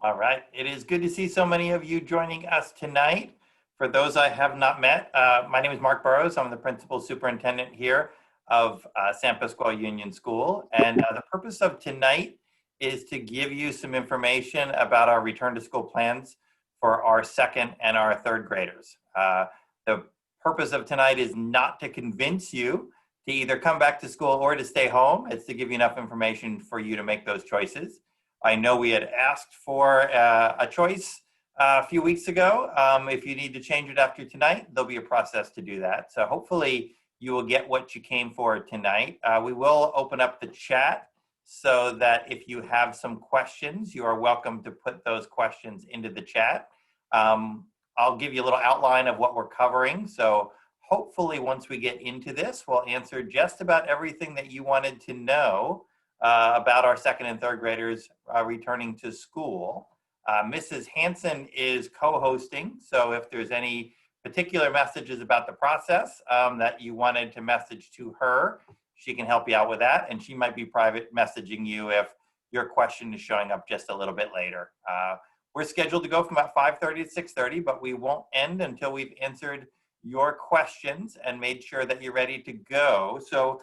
All right. It is good to see so many of you joining us tonight. For those I have not met, my name is Mark Burrows. I'm the principal superintendent here of San Pasquale Union School. And the purpose of tonight is to give you some information about our return to school plans for our second and our third graders. The purpose of tonight is not to convince you to either come back to school or to stay home. It's to give you enough information for you to make those choices. I know we had asked for a choice a few weeks ago. If you need to change it after tonight, there'll be a process to do that. So hopefully you will get what you came for tonight. We will open up the chat so that if you have some questions, you are welcome to put those questions into the chat. I'll give you a little outline of what we're covering. So hopefully once we get into this, we'll answer just about everything that you wanted to know about our second and third graders returning to school. Mrs. Hanson is co-hosting, so if there's any particular messages about the process that you wanted to message to her, she can help you out with that, and she might be private messaging you if your question is showing up just a little bit later. We're scheduled to go from about 5:30 to 6:30, but we won't end until we've answered your questions and made sure that you're ready to go. So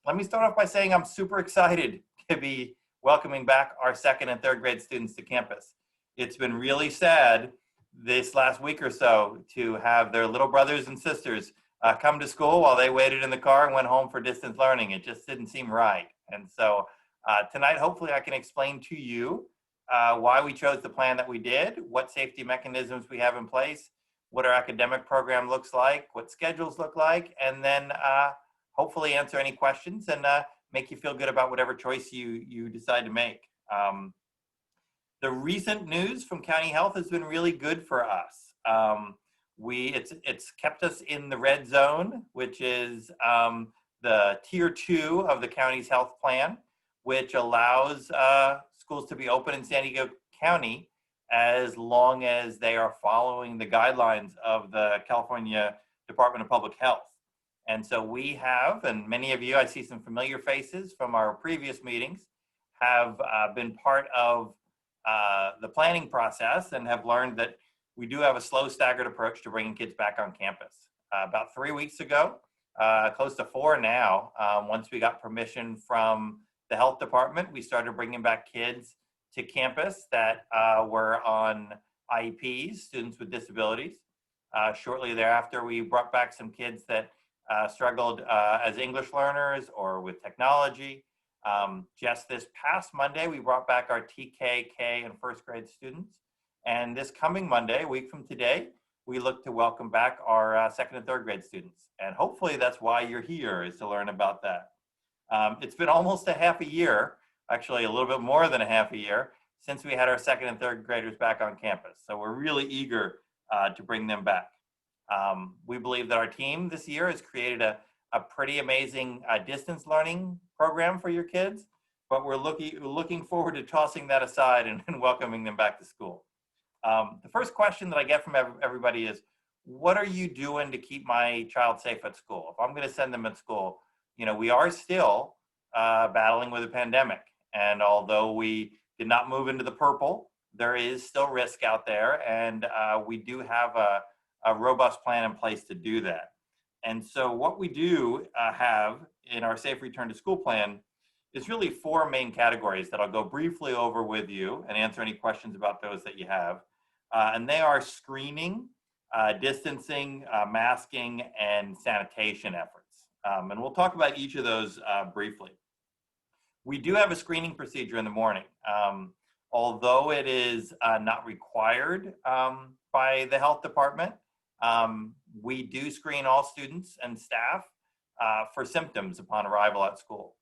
let me start off by saying I'm super excited to be welcoming back our second and third grade students to campus. It's been really sad this last week or so to have their little brothers and sisters come to school while they waited in the car and went home for distance learning. It just didn't seem right. And so tonight, hopefully I can explain to you why we chose the plan that we did, what safety mechanisms we have in place, what our academic program looks like, what schedules look like, and then hopefully answer any questions and make you feel good about whatever choice you decide to make. The recent news from County Health has been really good for us. It's kept us in the red zone, which is the tier 2 of the county's health plan, which allows schools to be open in San Diego County as long as they are following the guidelines of the California Department of Public Health. And so we have, and many of you, I see some familiar faces from our previous meetings, have been part of the planning process and have learned that we do have a slow, staggered approach to bringing kids back on campus. About 3 weeks ago, close to 4 now, once we got permission from the health department, we started bringing back kids to campus that were on IEPs, students with disabilities. Shortly thereafter, we brought back some kids that struggled as English learners or with technology. Just this past Monday, we brought back our TK, K, and first grade students. And this coming Monday, a week from today, we look to welcome back our second and third grade students. And hopefully that's why you're here, is to learn about that. It's been almost a half a year, actually a little bit more than a half a year, since we had our second and third graders back on campus. So we're really eager to bring them back. We believe that our team this year has created a pretty amazing distance learning program for your kids, but we're looking forward to tossing that aside and welcoming them back to school. The first question that I get from everybody is, what are you doing to keep my child safe at school? If I'm going to send them at school, you know, we are still battling with a pandemic. And although we did not move into the purple, there is still risk out there. And we do have a robust plan in place to do that. And so what we do have in our Safe Return to School plan is really 4 main categories that I'll go briefly over with you and answer any questions about those that you have. And they are screening, distancing, masking, and sanitation efforts. And we'll talk about each of those briefly. We do have a screening procedure in the morning. Although it is not required by the health department, we do screen all students and staff for symptoms upon arrival at school.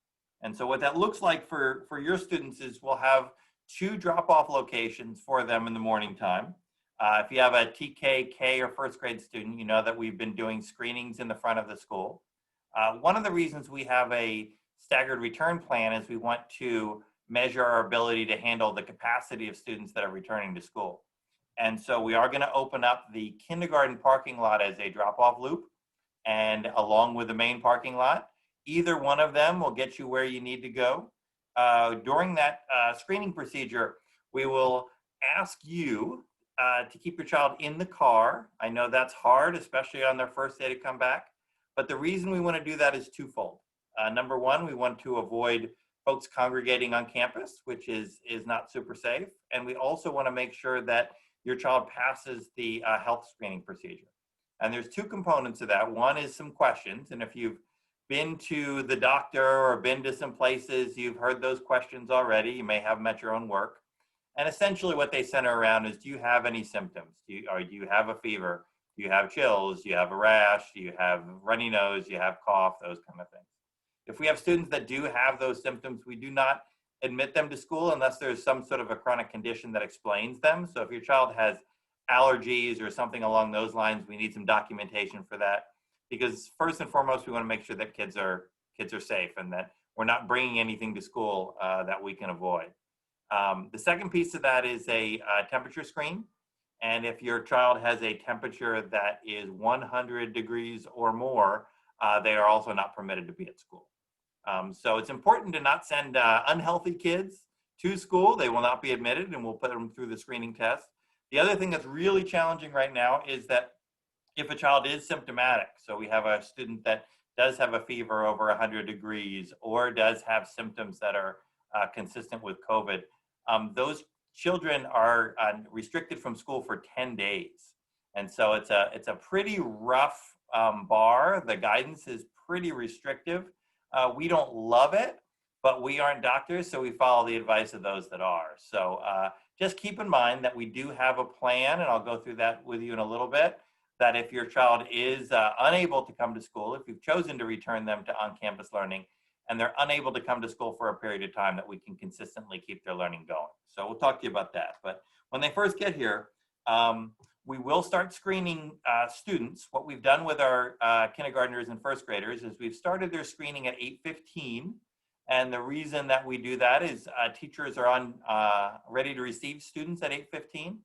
And so what that looks like for your students is we'll have 2 drop-off locations for them in the morning time. If you have a TK, K, or first grade student, you know that we've been doing screenings in the front of the school. One of the reasons we have a staggered return plan is we want to measure our ability to handle the capacity of students that are returning to school. And so we are going to open up the kindergarten parking lot as a drop-off loop, and along with the main parking lot. Either one of them will get you where you need to go. During that screening procedure, we will ask you to keep your child in the car. I know that's hard, especially on their first day to come back. But the reason we want to do that is twofold. Number one, we want to avoid folks congregating on campus, which is not super safe. And we also want to make sure that your child passes the health screening procedure. And there's two components to that. One is some questions. And if you've been to the doctor or been to some places, you've heard those questions already. You may have them at your own work. And essentially what they center around is, do you have any symptoms? Do you have a fever? Do you have chills? Do you have a rash? Do you have runny nose? Do you have cough? Those kind of things. If we have students that do have those symptoms, we do not admit them to school unless there's some sort of a chronic condition that explains them. So if your child has allergies or something along those lines, we need some documentation for that. Because first and foremost, we want to make sure that kids are safe and that we're not bringing anything to school that we can avoid. The second piece of that is a temperature screen. And if your child has a temperature that is 100 degrees or more, they are also not permitted to be at school. So it's important to not send unhealthy kids to school. They will not be admitted, and we'll put them through the screening test. The other thing that's really challenging right now is that if a child is symptomatic, so we have a student that does have a fever over 100 degrees or does have symptoms that are consistent with COVID, those children are restricted from school for 10 days. And so it's a pretty rough bar. The guidance is pretty restrictive. We don't love it, but we aren't doctors, so we follow the advice of those that are. So just keep in mind that we do have a plan, and I'll go through that with you in a little bit, that if your child is unable to come to school, if you've chosen to return them to on-campus learning, and they're unable to come to school for a period of time, that we can consistently keep their learning going. So we'll talk to you about that. But when they first get here, we will start screening students. What we've done with our kindergartners and first graders is we've started their screening at 8:15. And the reason that we do that is teachers are ready to receive students at 8:15.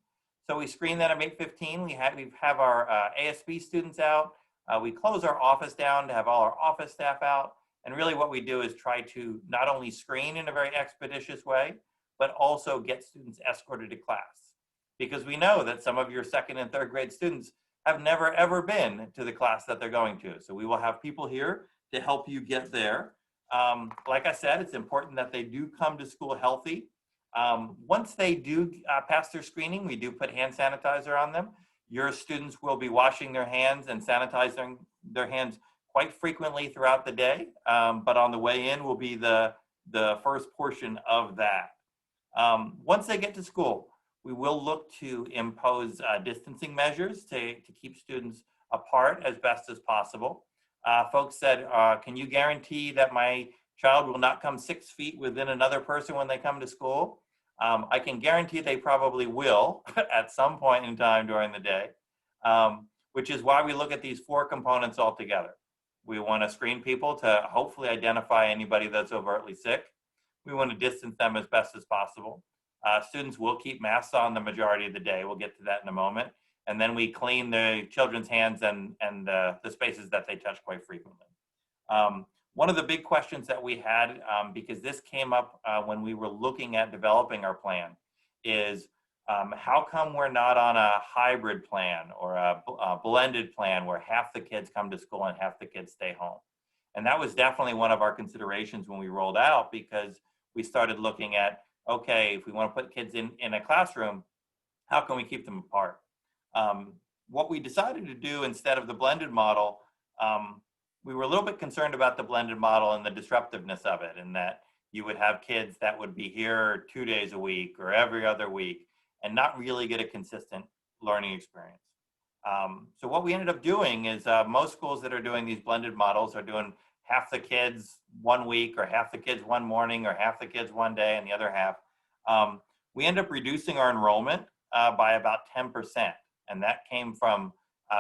So we screen that at 8:15. We have our ASB students out. We close our office down to have all our office staff out. And really what we do is try to not only screen in a very expeditious way, but also get students escorted to class. Because we know that some of your second and third grade students have never ever been to the class that they're going to. So we will have people here to help you get there. Like I said, it's important that they do come to school healthy. Once they do pass their screening, we do put hand sanitizer on them. Your students will be washing their hands and sanitizing their hands quite frequently throughout the day, but on the way in will be the first portion of that. Once they get to school, we will look to impose distancing measures to keep students apart as best as possible. Folks said, can you guarantee that my child will not come 6 feet within another person when they come to school? I can guarantee they probably will at some point in time during the day, which is why we look at these 4 components all together. We want to screen people to hopefully identify anybody that's overtly sick. We want to distance them as best as possible. Students will keep masks on the majority of the day. We'll get to that in a moment. And then we clean the children's hands and the spaces that they touch quite frequently. One of the big questions that we had, because this came up when we were looking at developing our plan, is how come we're not on a hybrid plan or a blended plan where half the kids come to school and half the kids stay home? And that was definitely one of our considerations when we rolled out, because we started looking at, okay, if we want to put kids in a classroom, how can we keep them apart? What we decided to do instead of the blended model, we were a little bit concerned about the blended model and the disruptiveness of it, and that you would have kids that would be here 2 days a week or every other week and not really get a consistent learning experience. So what we ended up doing is most schools that are doing these blended models are doing half the kids 1 week or half the kids one morning or half the kids one day and the other half. We end up reducing our enrollment by about 10%. And that came from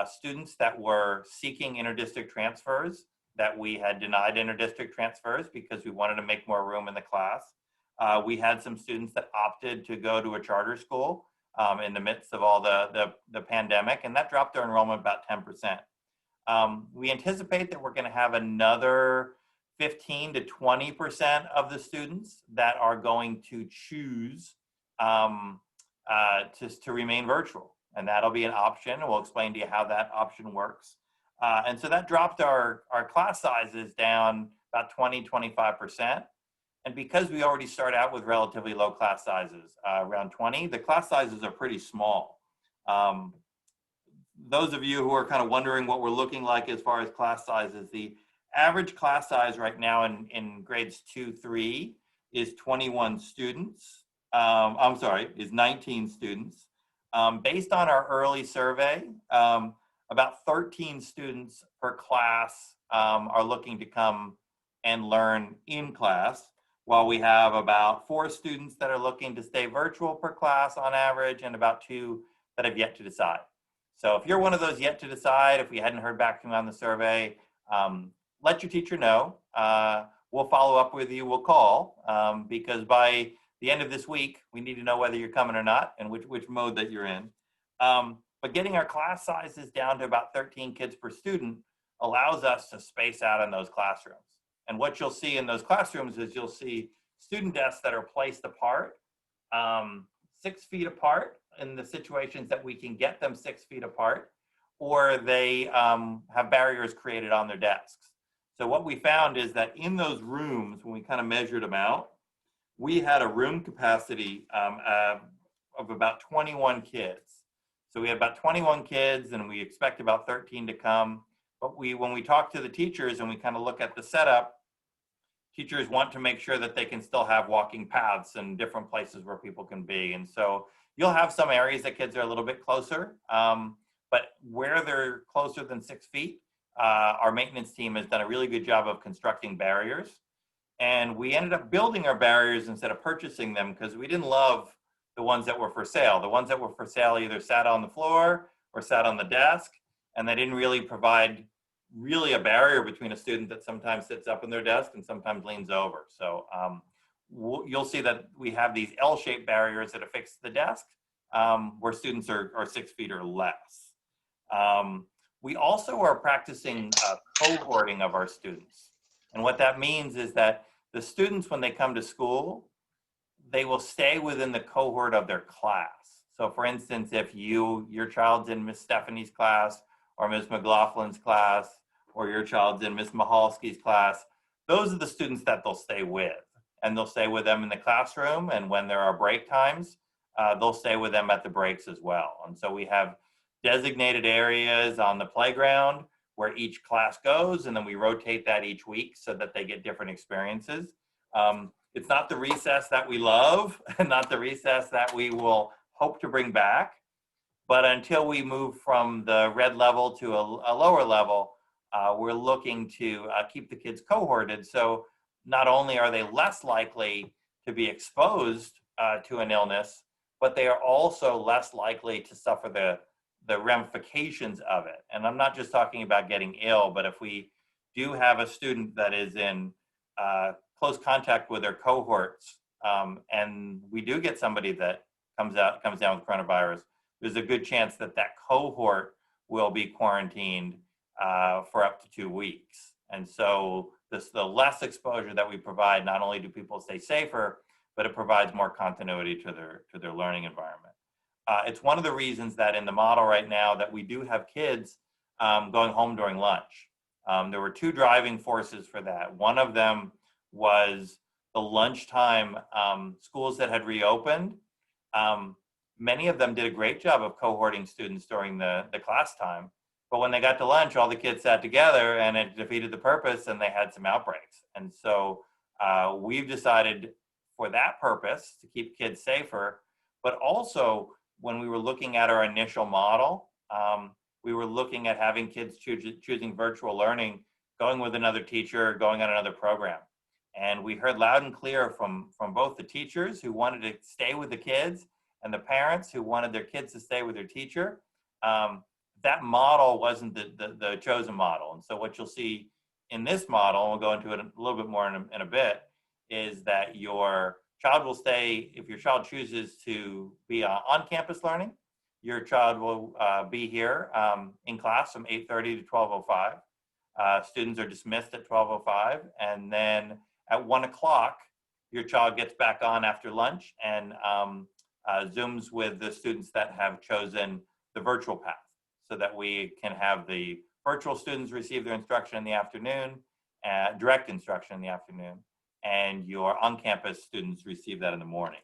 students that were seeking interdistrict transfers, that we had denied interdistrict transfers because we wanted to make more room in the class. We had some students that opted to go to a charter school in the midst of all the pandemic, and that dropped our enrollment about 10%. We anticipate that we're going to have another 15 to 20% of the students that are going to choose to remain virtual. And that'll be an option. We'll explain to you how that option works. And so that dropped our class sizes down about 20–25%. And because we already start out with relatively low class sizes, around 20, the class sizes are pretty small. Those of you who are kind of wondering what we're looking like as far as class sizes, the average class size right now in grades 2–3 is 21 students. Is 19 students. Based on our early survey, about 13 students per class are looking to come and learn in class, while we have about 4 students that are looking to stay virtual per class on average, and about 2 that have yet to decide. So if you're one of those yet to decide, if we hadn't heard back from you on the survey, let your teacher know. We'll follow up with you, we'll call, because by the end of this week, we need to know whether you're coming or not and which mode that you're in. But getting our class sizes down to about 13 kids per student allows us to space out in those classrooms. And what you'll see in those classrooms is you'll see student desks that are placed apart, 6 feet apart in the situations that we can get them 6 feet apart, or they have barriers created on their desks. So what we found is that in those rooms, when we kind of measured them out, we had a room capacity of about 21 kids. So we had about 21 kids, and we expect about 13 to come. But when we talk to the teachers and we kind of look at the setup, teachers want to make sure that they can still have walking paths and different places where people can be. And so you'll have some areas that kids are a little bit closer, but where they're closer than 6 feet, our maintenance team has done a really good job of constructing barriers. And we ended up building our barriers instead of purchasing them, because we didn't love the ones that were for sale. The ones that were for sale either sat on the floor or sat on the desk, and they didn't really provide a barrier between a student that sometimes sits up in their desk and sometimes leans over. So you'll see that we have these L-shaped barriers that affix to the desk, where students are 6 feet or less. We also are practicing cohorting of our students. And what that means is that the students, when they come to school, they will stay within the cohort of their class. So for instance, if your child's in Miss Stephanie's class or Miss McLaughlin's class, or your child's in Miss Mahalski's class, those are the students that they'll stay with. And they'll stay with them in the classroom, and when there are break times, they'll stay with them at the breaks as well. And so we have designated areas on the playground where each class goes, and then we rotate that each week so that they get different experiences. It's not the recess that we love, and not the recess that we will hope to bring back, but until we move from the red level to a lower level, we're looking to keep the kids cohorted. So not only are they less likely to be exposed to an illness, but they are also less likely to suffer the ramifications of it. And I'm not just talking about getting ill, but if we do have a student that is in close contact with their cohorts, and we do get somebody that comes down with coronavirus, there's a good chance that cohort will be quarantined for up to 2 weeks. And so the less exposure that we provide, not only do people stay safer, but it provides more continuity to their learning environment. It's one of the reasons that in the model right now that we do have kids going home during lunch. There were 2 driving forces for that. One of them was the lunchtime schools that had reopened. Many of them did a great job of cohorting students during the class time. But when they got to lunch, all the kids sat together, and it defeated the purpose, and they had some outbreaks. And so we've decided for that purpose to keep kids safer, but also when we were looking at our initial model, we were looking at having kids choosing virtual learning, going with another teacher, going on another program. And we heard loud and clear from both the teachers who wanted to stay with the kids and the parents who wanted their kids to stay with their teacher. That model wasn't the chosen model. And so what you'll see in this model, and we'll go into it a little bit more in a bit, is that your child will stay, if your child chooses to be on-campus learning, your child will be here in class from 8:30 to 12:05. Students are dismissed at 12:05, and then at 1 o'clock, your child gets back on after lunch, and Zooms with the students that have chosen the virtual path so that we can have the virtual students receive their instruction in the afternoon, direct instruction in the afternoon, and your on-campus students receive that in the morning.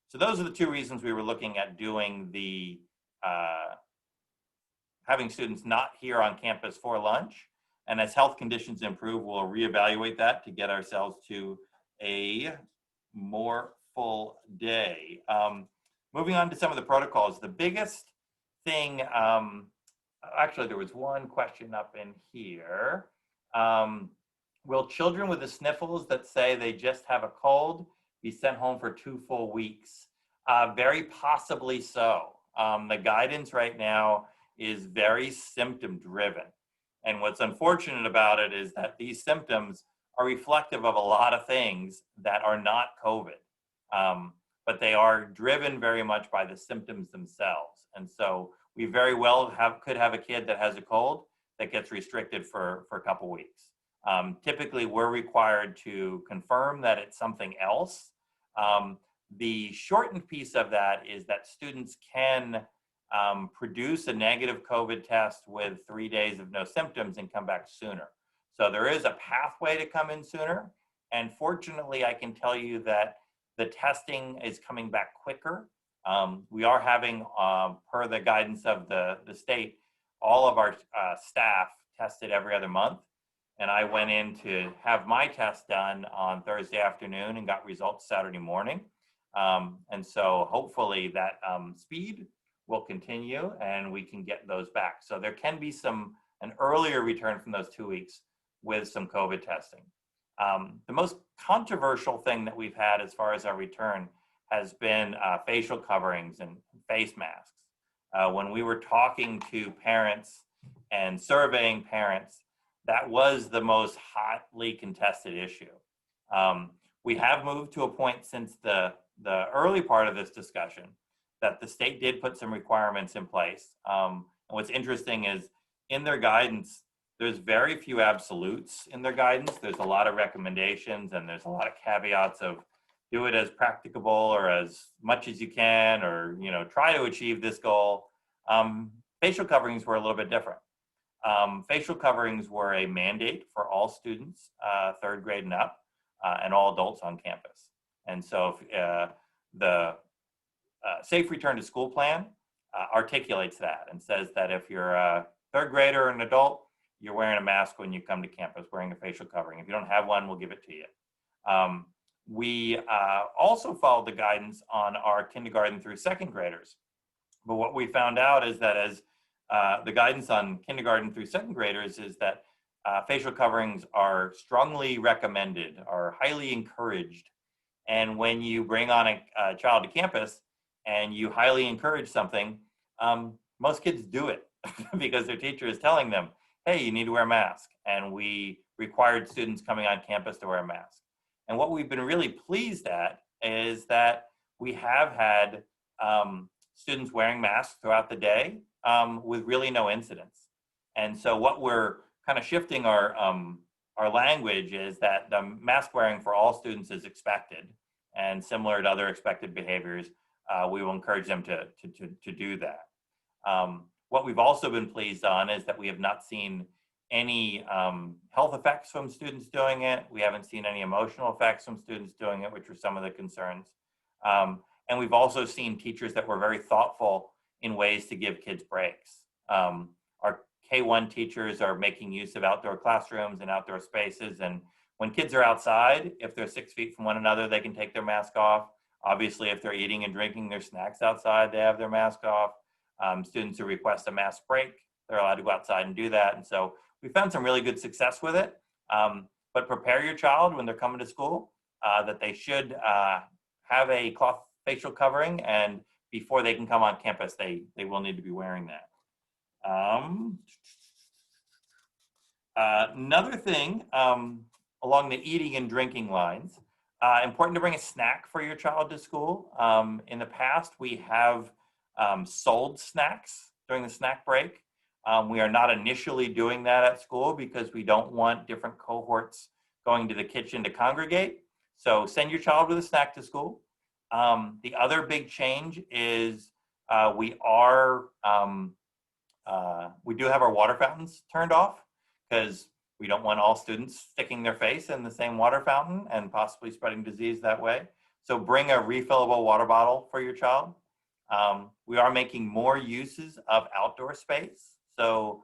So those are the two reasons we were looking at doing the, having students not here on campus for lunch. And as health conditions improve, we'll reevaluate that to get ourselves to a more full day. Moving on to some of the protocols, the biggest thing, actually there was one question up in here. Will children with the sniffles that say they just have a cold be sent home for 2 full weeks? Very possibly so. The guidance right now is very symptom driven. And what's unfortunate about it is that these symptoms are reflective of a lot of things that are not COVID, but they are driven very much by the symptoms themselves. And so we very well could have a kid that has a cold that gets restricted for a couple weeks. Typically, we're required to confirm that it's something else. The shortened piece of that is that students can produce a negative COVID test with 3 days of no symptoms and come back sooner. So there is a pathway to come in sooner. And fortunately, I can tell you that the testing is coming back quicker. We are having, per the guidance of the state, all of our staff tested every other month. And I went in to have my test done on Thursday afternoon and got results Saturday morning. And so hopefully that speed will continue and we can get those back. So there can be an earlier return from those 2 weeks with some COVID testing. The most controversial thing that we've had as far as our return has been facial coverings and face masks. When we were talking to parents and surveying parents, that was the most hotly contested issue. We have moved to a point since the early part of this discussion that the state did put some requirements in place. And what's interesting is in their guidance, there's very few absolutes in their guidance. There's a lot of recommendations and there's a lot of caveats of do it as practicable or as much as you can, or try to achieve this goal. Facial coverings were a little bit different. Facial coverings were a mandate for all students, 3rd grade and up, and all adults on campus. And so the Safe Return to School plan articulates that and says that if you're a 3rd grader or an adult, you're wearing a mask when you come to campus, wearing a facial covering. If you don't have one, we'll give it to you. We also followed the guidance on our kindergarten through 2nd graders. But what we found out is that as the guidance on kindergarten through 2nd graders is that facial coverings are strongly recommended, are highly encouraged. And when you bring on a child to campus and you highly encourage something, most kids do it because their teacher is telling them, hey, you need to wear a mask. And we required students coming on campus to wear a mask. And what we've been really pleased at is that we have had students wearing masks throughout the day with really no incidents. And so what we're kind of shifting our language is that the mask wearing for all students is expected, and similar to other expected behaviors, we will encourage them to do that. What we've also been pleased on is that we have not seen any health effects from students doing it. We haven't seen any emotional effects from students doing it, which were some of the concerns. And we've also seen teachers that were very thoughtful in ways to give kids breaks. Our K-1 teachers are making use of outdoor classrooms and outdoor spaces. And when kids are outside, if they're 6 feet from one another, they can take their mask off. Obviously, if they're eating and drinking their snacks outside, they have their mask off. Students who request a mask break, they're allowed to go outside and do that. And so we found some really good success with it. But prepare your child when they're coming to school that they should have a cloth facial covering, and before they can come on campus, they will need to be wearing that. Another thing along the eating and drinking lines, important to bring a snack for your child to school. In the past, we have sold snacks during the snack break. We are not initially doing that at school because we don't want different cohorts going to the kitchen to congregate. So send your child with a snack to school. The other big change is we do have our water fountains turned off because we don't want all students sticking their face in the same water fountain and possibly spreading disease that way. So bring a refillable water bottle for your child. We are making more uses of outdoor space. So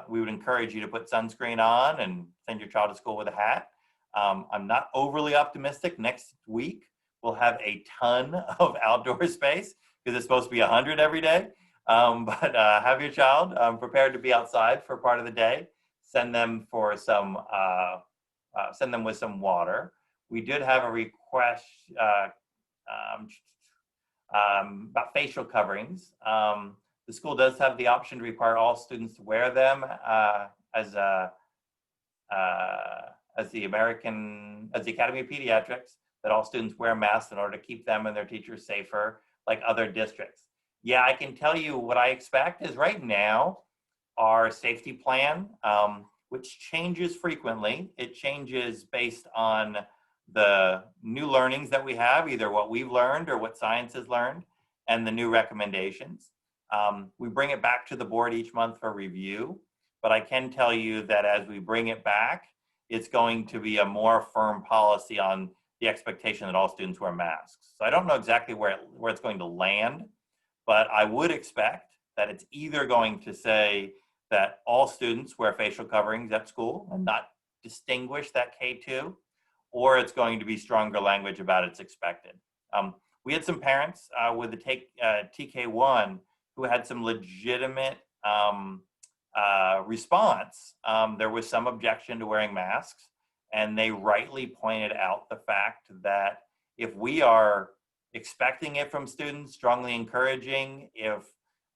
we would encourage you to put sunscreen on and send your child to school with a hat. I'm not overly optimistic. Next week, we'll have a ton of outdoor space because it's supposed to be 100 every day. But have your child prepared to be outside for part of the day. Send them for some, send them with some water. We did have a request about facial coverings. The school does have the option to require all students to wear them as the Academy of Pediatrics, that all students wear masks in order to keep them and their teachers safer, like other districts. Yeah, I can tell you what I expect is right now, our safety plan, which changes frequently. It changes based on the new learnings that we have, either what we've learned or what science has learned, and the new recommendations. We bring it back to the board each month for review, but I can tell you that as we bring it back, it's going to be a more firm policy on the expectation that all students wear masks. So I don't know exactly where it's going to land, but I would expect that it's either going to say that all students wear facial coverings at school and not distinguish that K2, or it's going to be stronger language about it's expected. We had some parents with the TK1 who had some legitimate response. There was some objection to wearing masks, and they rightly pointed out the fact that if we are expecting it from students, strongly encouraging, if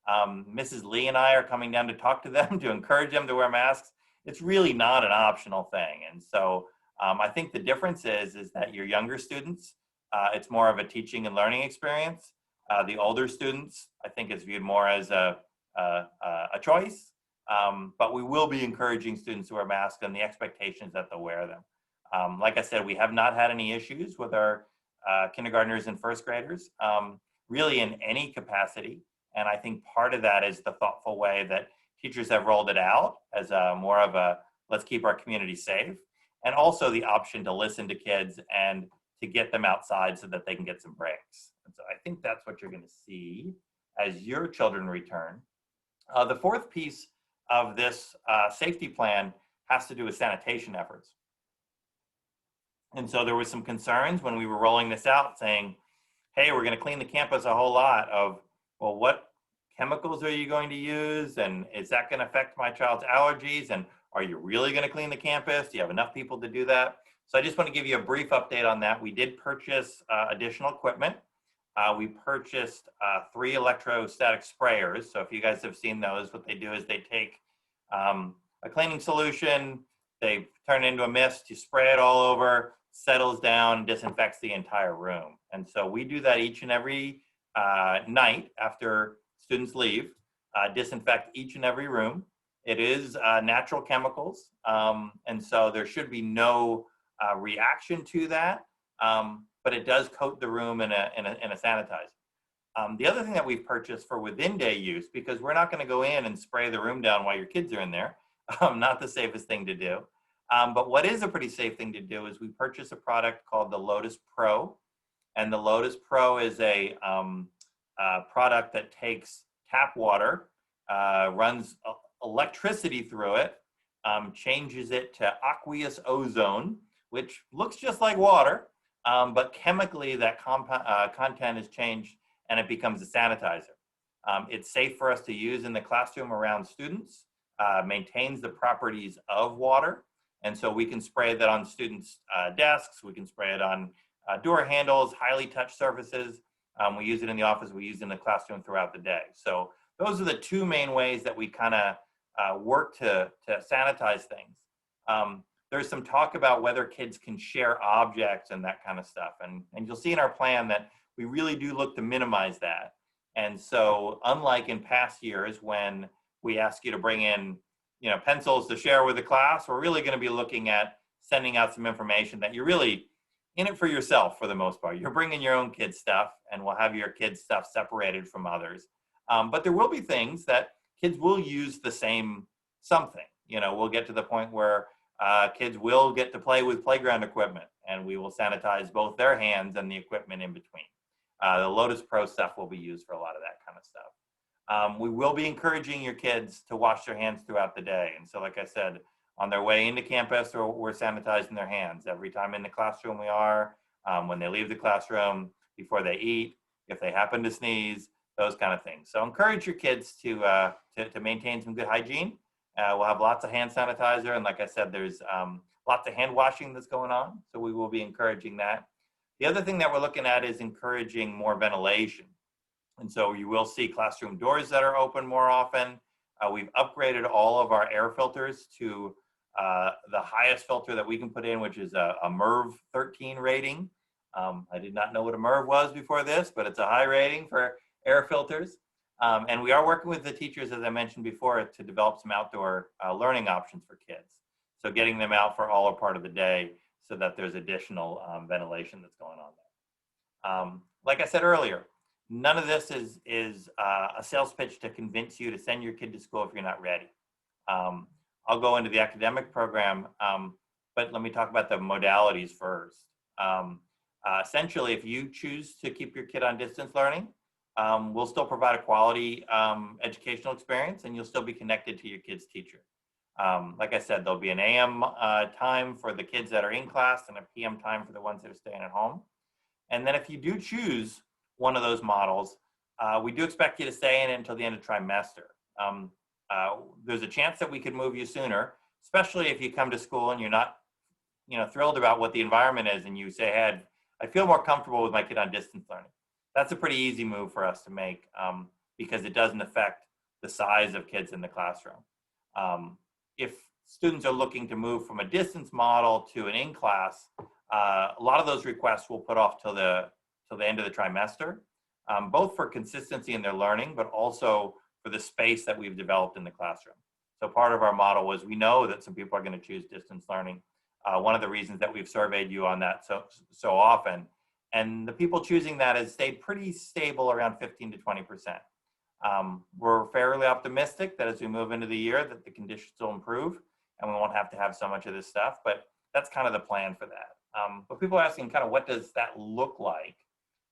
Mrs. Lee and I are coming down to talk to them to encourage them to wear masks, it's really not an optional thing. And so I think the difference is that your younger students, it's more of a teaching and learning experience. The older students, I think it's viewed more as a choice, but we will be encouraging students to wear masks and the expectations that they'll wear them. Like I said, we have not had any issues with our kindergartners and first graders, really in any capacity. And I think part of that is the thoughtful way that teachers have rolled it out as more of a, let's keep our community safe. And also the option to listen to kids and to get them outside so that they can get some breaks. And so I think that's what you're going to see as your children return. The fourth piece of this safety plan has to do with sanitation efforts. And so there was some concerns when we were rolling this out saying, hey, we're going to clean the campus a whole lot of, well, what chemicals are you going to use? And is that going to affect my child's allergies? And are you really going to clean the campus? Do you have enough people to do that? So I just want to give you a brief update on that. We did purchase additional equipment. We purchased 3 electrostatic sprayers. So if you guys have seen those, what they do is they take a cleaning solution, they turn it into a mist, you spray it all over, settles down, disinfects the entire room. And so we do that each and every night after students leave, disinfect each and every room. It is natural chemicals, and so there should be no reaction to that, but it does coat the room in a sanitizer. The other thing that we've purchased for within day use, because we're not going to go in and spray the room down while your kids are in there, not the safest thing to do. But what is a pretty safe thing to do is we purchased a product called the Lotus Pro. And the Lotus Pro is a product that takes tap water, runs electricity through it, changes it to aqueous ozone, which looks just like water, but chemically that content is changed and it becomes a sanitizer. It's safe for us to use in the classroom around students, maintains the properties of water, and so we can spray that on students' desks, we can spray it on door handles, highly touched surfaces. We use it in the office, we use it in the classroom throughout the day. So those are the 2 main ways that we kind of work to sanitize things. There's some talk about whether kids can share objects and that kind of stuff. And you'll see in our plan that we really do look to minimize that. And so unlike in past years when we ask you to bring in pencils to share with the class, we're really going to be looking at sending out some information that you really in it for yourself for the most part. You're bringing your own kids' stuff, and we'll have your kids' stuff separated from others. But there will be things that kids will use the same something. You know, we'll get to the point where kids will get to play with playground equipment, and we will sanitize both their hands and the equipment in between. The Lotus Pro stuff will be used for a lot of that kind of stuff. We will be encouraging your kids to wash their hands throughout the day. And so, like I said, on their way into campus, we're sanitizing their hands. Every time in the classroom we are, when they leave the classroom, before they eat, if they happen to sneeze, those kind of things. So encourage your kids to maintain some good hygiene. We'll have lots of hand sanitizer. And like I said, there's lots of hand washing that's going on. So we will be encouraging that. The other thing that we're looking at is encouraging more ventilation. And so you will see classroom doors that are open more often. We've upgraded all of our air filters to the highest filter that we can put in, which is a MERV 13 rating. I did not know what a MERV was before this, but it's a high rating for air filters. And we are working with the teachers, as I mentioned before, to develop some outdoor learning options for kids. So getting them out for all or part of the day so that there's additional ventilation that's going on there. Like I said earlier, none of this is a sales pitch to convince you to send your kid to school if you're not ready. I'll go into the academic program, but let me talk about the modalities first. Essentially, if you choose to keep your kid on distance learning, we'll still provide a quality educational experience, and you'll still be connected to your kid's teacher. Like I said, there'll be an AM time for the kids that are in class and a PM time for the ones that are staying at home. And then if you do choose one of those models, we do expect you to stay in until the end of trimester. There's a chance that we could move you sooner, especially if you come to school and you're not, thrilled about what the environment is, and you say, hey, I feel more comfortable with my kid on distance learning. That's a pretty easy move for us to make because it doesn't affect the size of kids in the classroom. If students are looking to move from a distance model to an in-class, a lot of those requests we'll put off till the end of the trimester, both for consistency in their learning, but also for the space that we've developed in the classroom. So part of our model was we know that some people are going to choose distance learning. One of the reasons that we've surveyed you on that so often, and the people choosing that has stayed pretty stable around 15 to 20%. We're fairly optimistic that as we move into the year that the conditions will improve and we won't have to have so much of this stuff, but that's kind of the plan for that. But people are asking kind of what does that look like?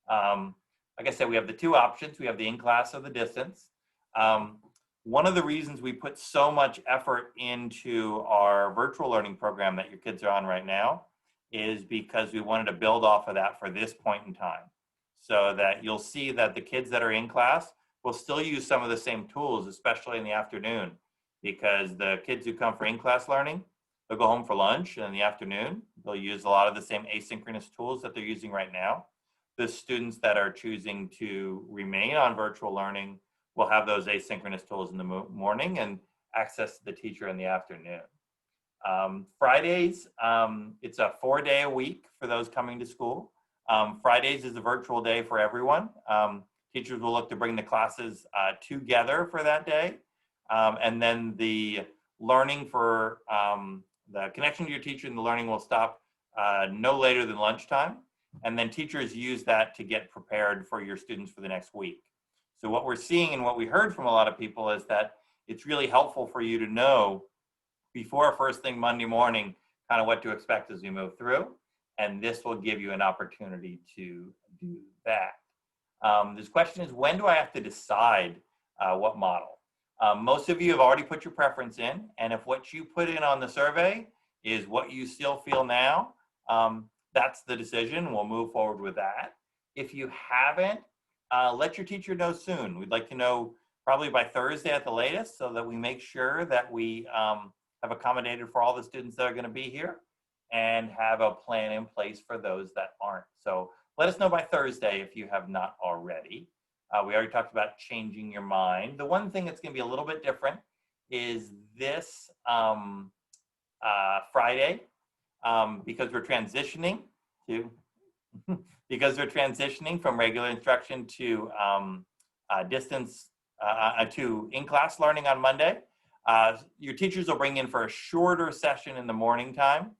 Like I said, we have the two options. We have the in-class or the distance. One of the reasons we put so much effort into our virtual learning program that your kids are on right now is because we wanted to build off of that for this point in time, so that you'll see that the kids that are in class will still use some of the same tools, especially in the afternoon, because the kids who come for in-class learning, they'll go home for lunch, and in the afternoon, they'll use a lot of the same asynchronous tools that they're using right now. The students that are choosing to remain on virtual learning will have those asynchronous tools in the morning and access to the teacher in the afternoon. Fridays, it's a 4-day a week for those coming to school. Fridays is a virtual day for everyone. Teachers will look to bring the classes together for that day. And then the learning for the connection to your teacher and the learning will stop no later than lunchtime. And then teachers use that to get prepared for your students for the next week. So what we're seeing and what we heard from a lot of people is that it's really helpful for you to know before first thing Monday morning kind of what to expect as we move through. And this will give you an opportunity to do that. This question is, when do I have to decide what model? Most of you have already put your preference in, and if what you put in on the survey is what you still feel now, that's the decision. We'll move forward with that. If you haven't, let your teacher know soon. We'd like to know probably by Thursday at the latest, so that we make sure that we have accommodated for all the students that are going to be here and have a plan in place for those that aren't. So let us know by Thursday if you have not already. We already talked about changing your mind. The one thing that's going to be a little bit different is this Friday, because we're transitioning from regular instruction to distance to in-class learning on Monday. Your teachers will bring in for a shorter session in the morning time,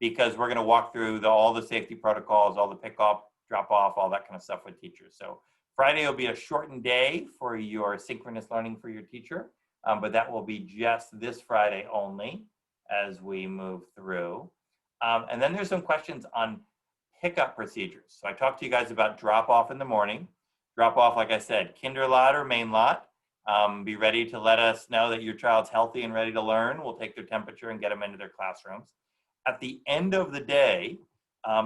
because we're going to walk through all the safety protocols, all the pick up, drop off, all that kind of stuff with teachers. So Friday will be a shortened day for your synchronous learning for your teacher, but that will be just this Friday only as we move through. And then there's some questions on pickup procedures. So I talked to you guys about drop off in the morning. Drop off, like I said, kinder lot or main lot. Be ready to let us know that your child's healthy and ready to learn. We'll take their temperature and get them into their classrooms. At the end of the day,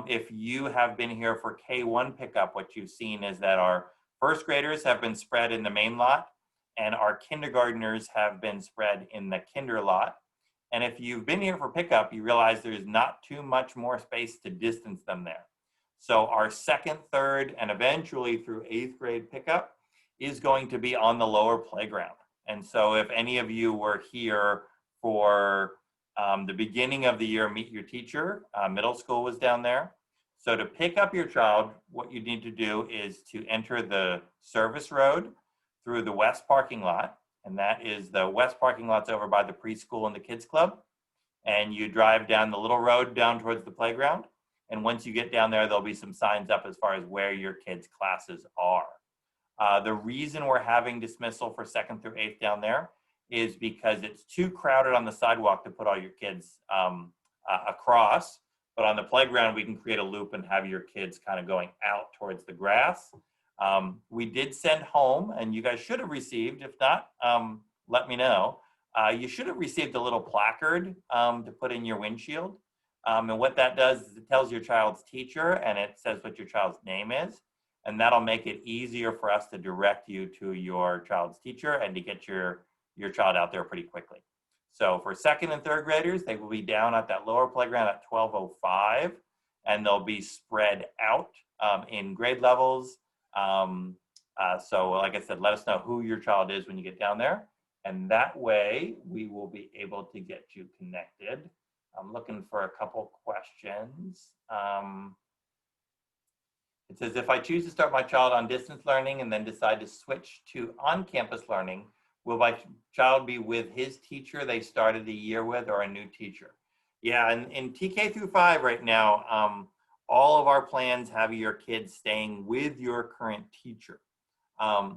if you have been here for K1 pickup, what you've seen is that our first graders have been spread in the main lot and our kindergartners have been spread in the kinder lot. And if you've been here for pickup, you realize there's not too much more space to distance them there. So our second, third, and eventually through 8th grade pickup is going to be on the lower playground. And so if any of you were here for the beginning of the year, Meet Your Teacher, middle school was down there. So to pick up your child, what you need to do is to enter the service road through the west parking lot. And that is the west parking lot's over by the preschool and the kids club. And you drive down the little road down towards the playground. And once you get down there, there'll be some signs up as far as where your kids' classes are. The reason we're having dismissal for 2nd through 8th down there is because it's too crowded on the sidewalk to put all your kids across. But on the playground, we can create a loop and have your kids kind of going out towards the grass. We did send home, and you guys should have received. If not, let me know. You should have received a little placard to put in your windshield. And what that does is it tells your child's teacher and it says what your child's name is. And that'll make it easier for us to direct you to your child's teacher and to get your child out there pretty quickly. So for 2nd and 3rd graders, they will be down at that lower playground at 12:05, and they'll be spread out in grade levels. So like I said, let us know who your child is when you get down there. And that way we will be able to get you connected. I'm looking for a couple questions. It says, if I choose to start my child on distance learning and then decide to switch to on-campus learning, will my child be with his teacher they started the year with or a new teacher? Yeah, and in TK through 5 right now, all of our plans have your kids staying with your current teacher.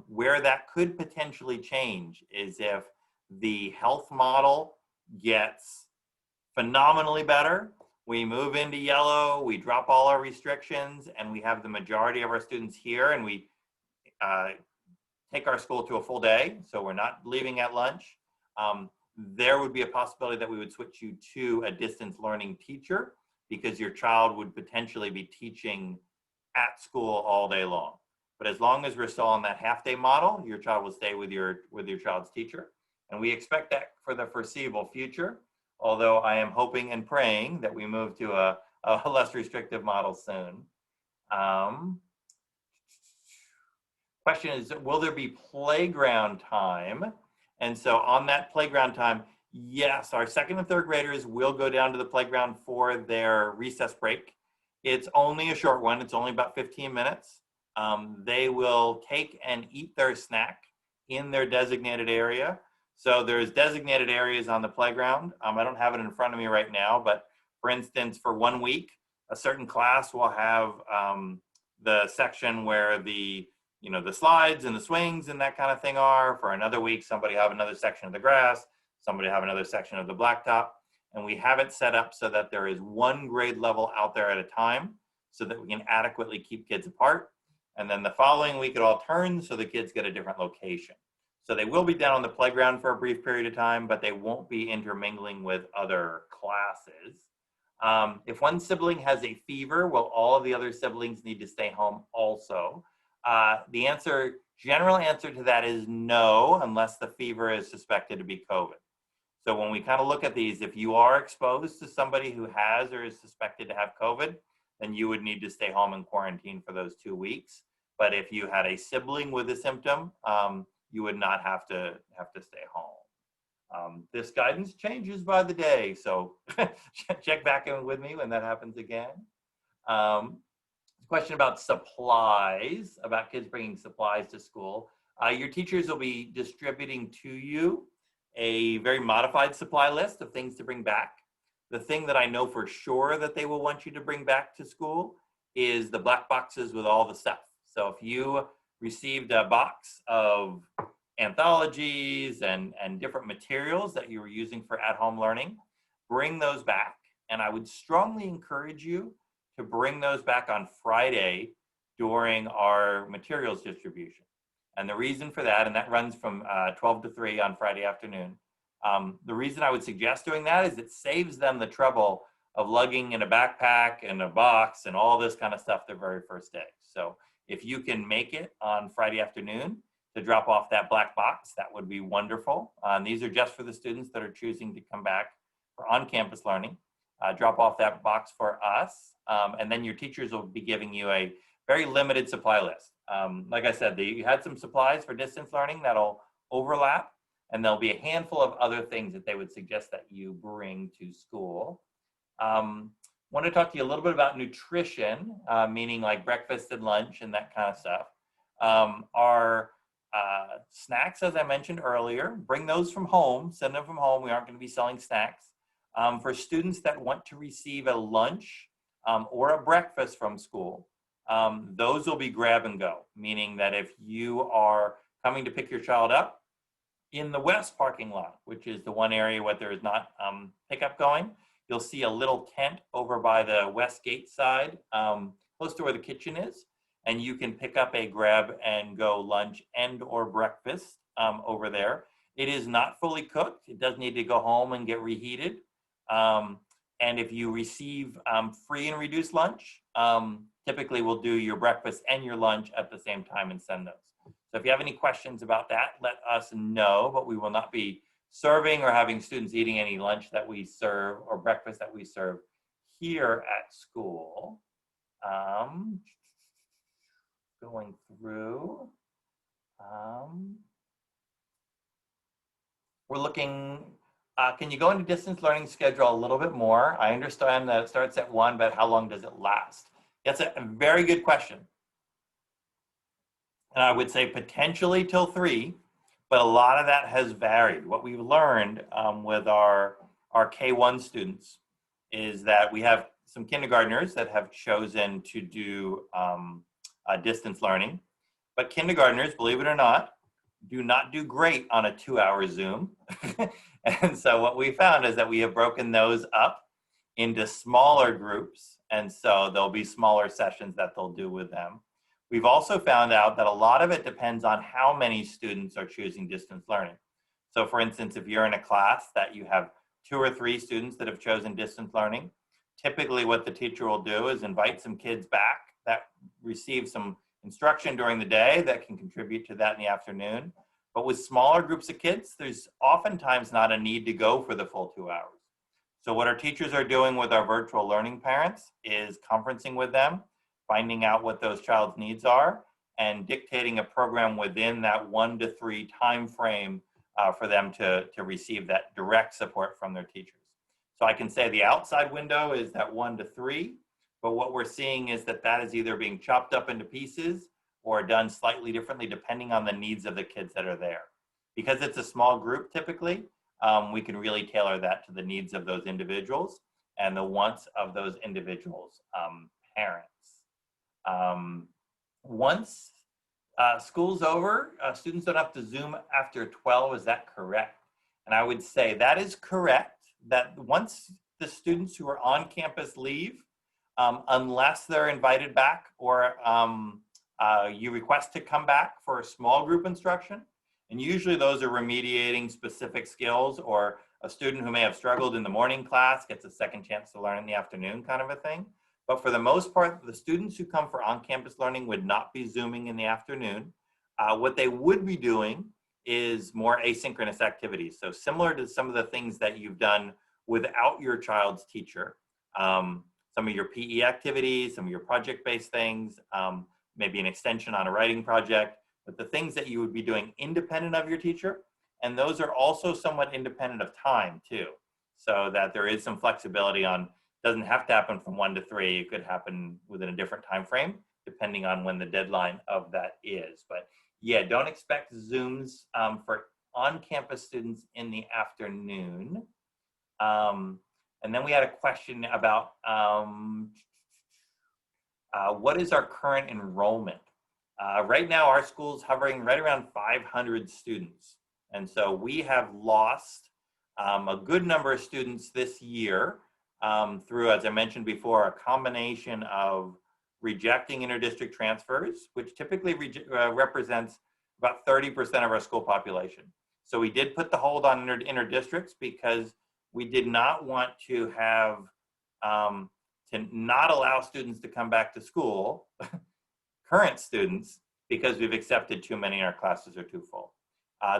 Where that could potentially change is if the health model gets phenomenally better, we move into yellow, we drop all our restrictions, and we have the majority of our students here, and we take our school to a full day, so we're not leaving at lunch. There would be a possibility that we would switch you to a distance learning teacher because your child would potentially be teaching at school all day long. But as long as we're still on that half-day model, your child will stay with your child's teacher. And we expect that for the foreseeable future, although I am hoping and praying that we move to a less restrictive model soon. Question is, will there be playground time? And so on that playground time, yes, our 2nd and 3rd graders will go down to the playground for their recess break. It's only a short one. It's only about 15 minutes. They will take and eat their snack in their designated area. So there's designated areas on the playground. I don't have it in front of me right now, but for instance, for 1 week, a certain class will have the section where the slides and the swings and that kind of thing are. For another week, somebody have another section of the grass, somebody have another section of the blacktop. And we have it set up so that there is one grade level out there at a time so that we can adequately keep kids apart. And then the following week, it all turns so the kids get a different location. So they will be down on the playground for a brief period of time, but they won't be intermingling with other classes. If one sibling has a fever, will all of the other siblings need to stay home also? The general answer to that is no, unless the fever is suspected to be COVID. So when we kind of look at these, if you are exposed to somebody who has or is suspected to have COVID, then you would need to stay home and quarantine for those 2 weeks. But if you had a sibling with a symptom, you would not have to stay home. This guidance changes by the day, so check back in with me when that happens again. Question about supplies, about kids bringing supplies to school. Your teachers will be distributing to you a very modified supply list of things to bring back. The thing that I know for sure that they will want you to bring back to school is the black boxes with all the stuff. So if you received a box of anthologies and different materials that you were using for at-home learning, bring those back. And I would strongly encourage you to bring those back on Friday during our materials distribution. And the reason for that, and that runs from 12 to 3 on Friday afternoon, the reason I would suggest doing that is it saves them the trouble of lugging in a backpack and a box and all this kind of stuff their very first day. So if you can make it on Friday afternoon to drop off that black box, that would be wonderful. These are just for the students that are choosing to come back for on-campus learning. Drop off that box for us, and then your teachers will be giving you a very limited supply list. Like I said, you had some supplies for distance learning that'll overlap, and there'll be a handful of other things that they would suggest that you bring to school. Want to talk to you a little bit about nutrition, meaning like breakfast and lunch and that kind of stuff. Our snacks, as I mentioned earlier, bring those from home, send them from home. We aren't going to be selling snacks. For students that want to receive a lunch or a breakfast from school, those will be grab and go, meaning that if you are coming to pick your child up in the west parking lot, which is the one area where there is not pickup going, you'll see a little tent over by the west gate side, close to where the kitchen is, and you can pick up a grab and go lunch and or breakfast over there. It is not fully cooked. It does need to go home and get reheated. And if you receive free and reduced lunch, typically we'll do your breakfast and your lunch at the same time and send those. So if you have any questions about that, let us know, but we will not be serving or having students eating any lunch that we serve or breakfast that we serve here at school. Going through, we're looking, can you go into distance learning schedule a little bit more? I understand that it starts at 1, but how long does it last? That's a very good question. And I would say potentially till 3, but a lot of that has varied. What we've learned with our K1 students is that we have some kindergartners that have chosen to do distance learning, but kindergartners, believe it or not, do not do great on a 2-hour Zoom. And so what we found is that we have broken those up into smaller groups. And so there'll be smaller sessions that they'll do with them. We've also found out that a lot of it depends on how many students are choosing distance learning. So for instance, if you're in a class that you have 2 or 3 students that have chosen distance learning, typically what the teacher will do is invite some kids back that receive some instruction during the day that can contribute to that in the afternoon. But with smaller groups of kids, there's oftentimes not a need to go for the full 2 hours. So what our teachers are doing with our virtual learning parents is conferencing with them, finding out what those child's needs are, and dictating a program within that 1 to 3 time frame for them to receive that direct support from their teachers. So I can say the outside window is that 1 to 3, but what we're seeing is that that is either being chopped up into pieces or done slightly differently depending on the needs of the kids that are there. Because it's a small group typically, we can really tailor that to the needs of those individuals and the wants of those individuals' parents. Once school's over, students don't have to Zoom after 12, is that correct? And I would say that is correct, that once the students who are on campus leave, unless they're invited back or you request to come back for a small group instruction, and usually those are remediating specific skills, or a student who may have struggled in the morning class gets a second chance to learn in the afternoon kind of a thing. But for the most part, the students who come for on-campus learning would not be Zooming in the afternoon. What they would be doing is more asynchronous activities. So similar to some of the things that you've done without your child's teacher, some of your PE activities, some of your project-based things, maybe an extension on a writing project, but the things that you would be doing independent of your teacher, and those are also somewhat independent of time too, so that there is some flexibility on, doesn't have to happen from 1 to 3, it could happen within a different time frame, depending on when the deadline of that is. But yeah, don't expect Zooms for on-campus students in the afternoon. And then we had a question about what is our current enrollment? Right now, our school's hovering right around 500 students. And so we have lost a good number of students this year through, as I mentioned before, a combination of rejecting interdistrict transfers, which typically represents about 30% of our school population. So we did put the hold on interdistricts because we did not want to have to not allow students to come back to school, current students, because we've accepted too many and our classes are too full.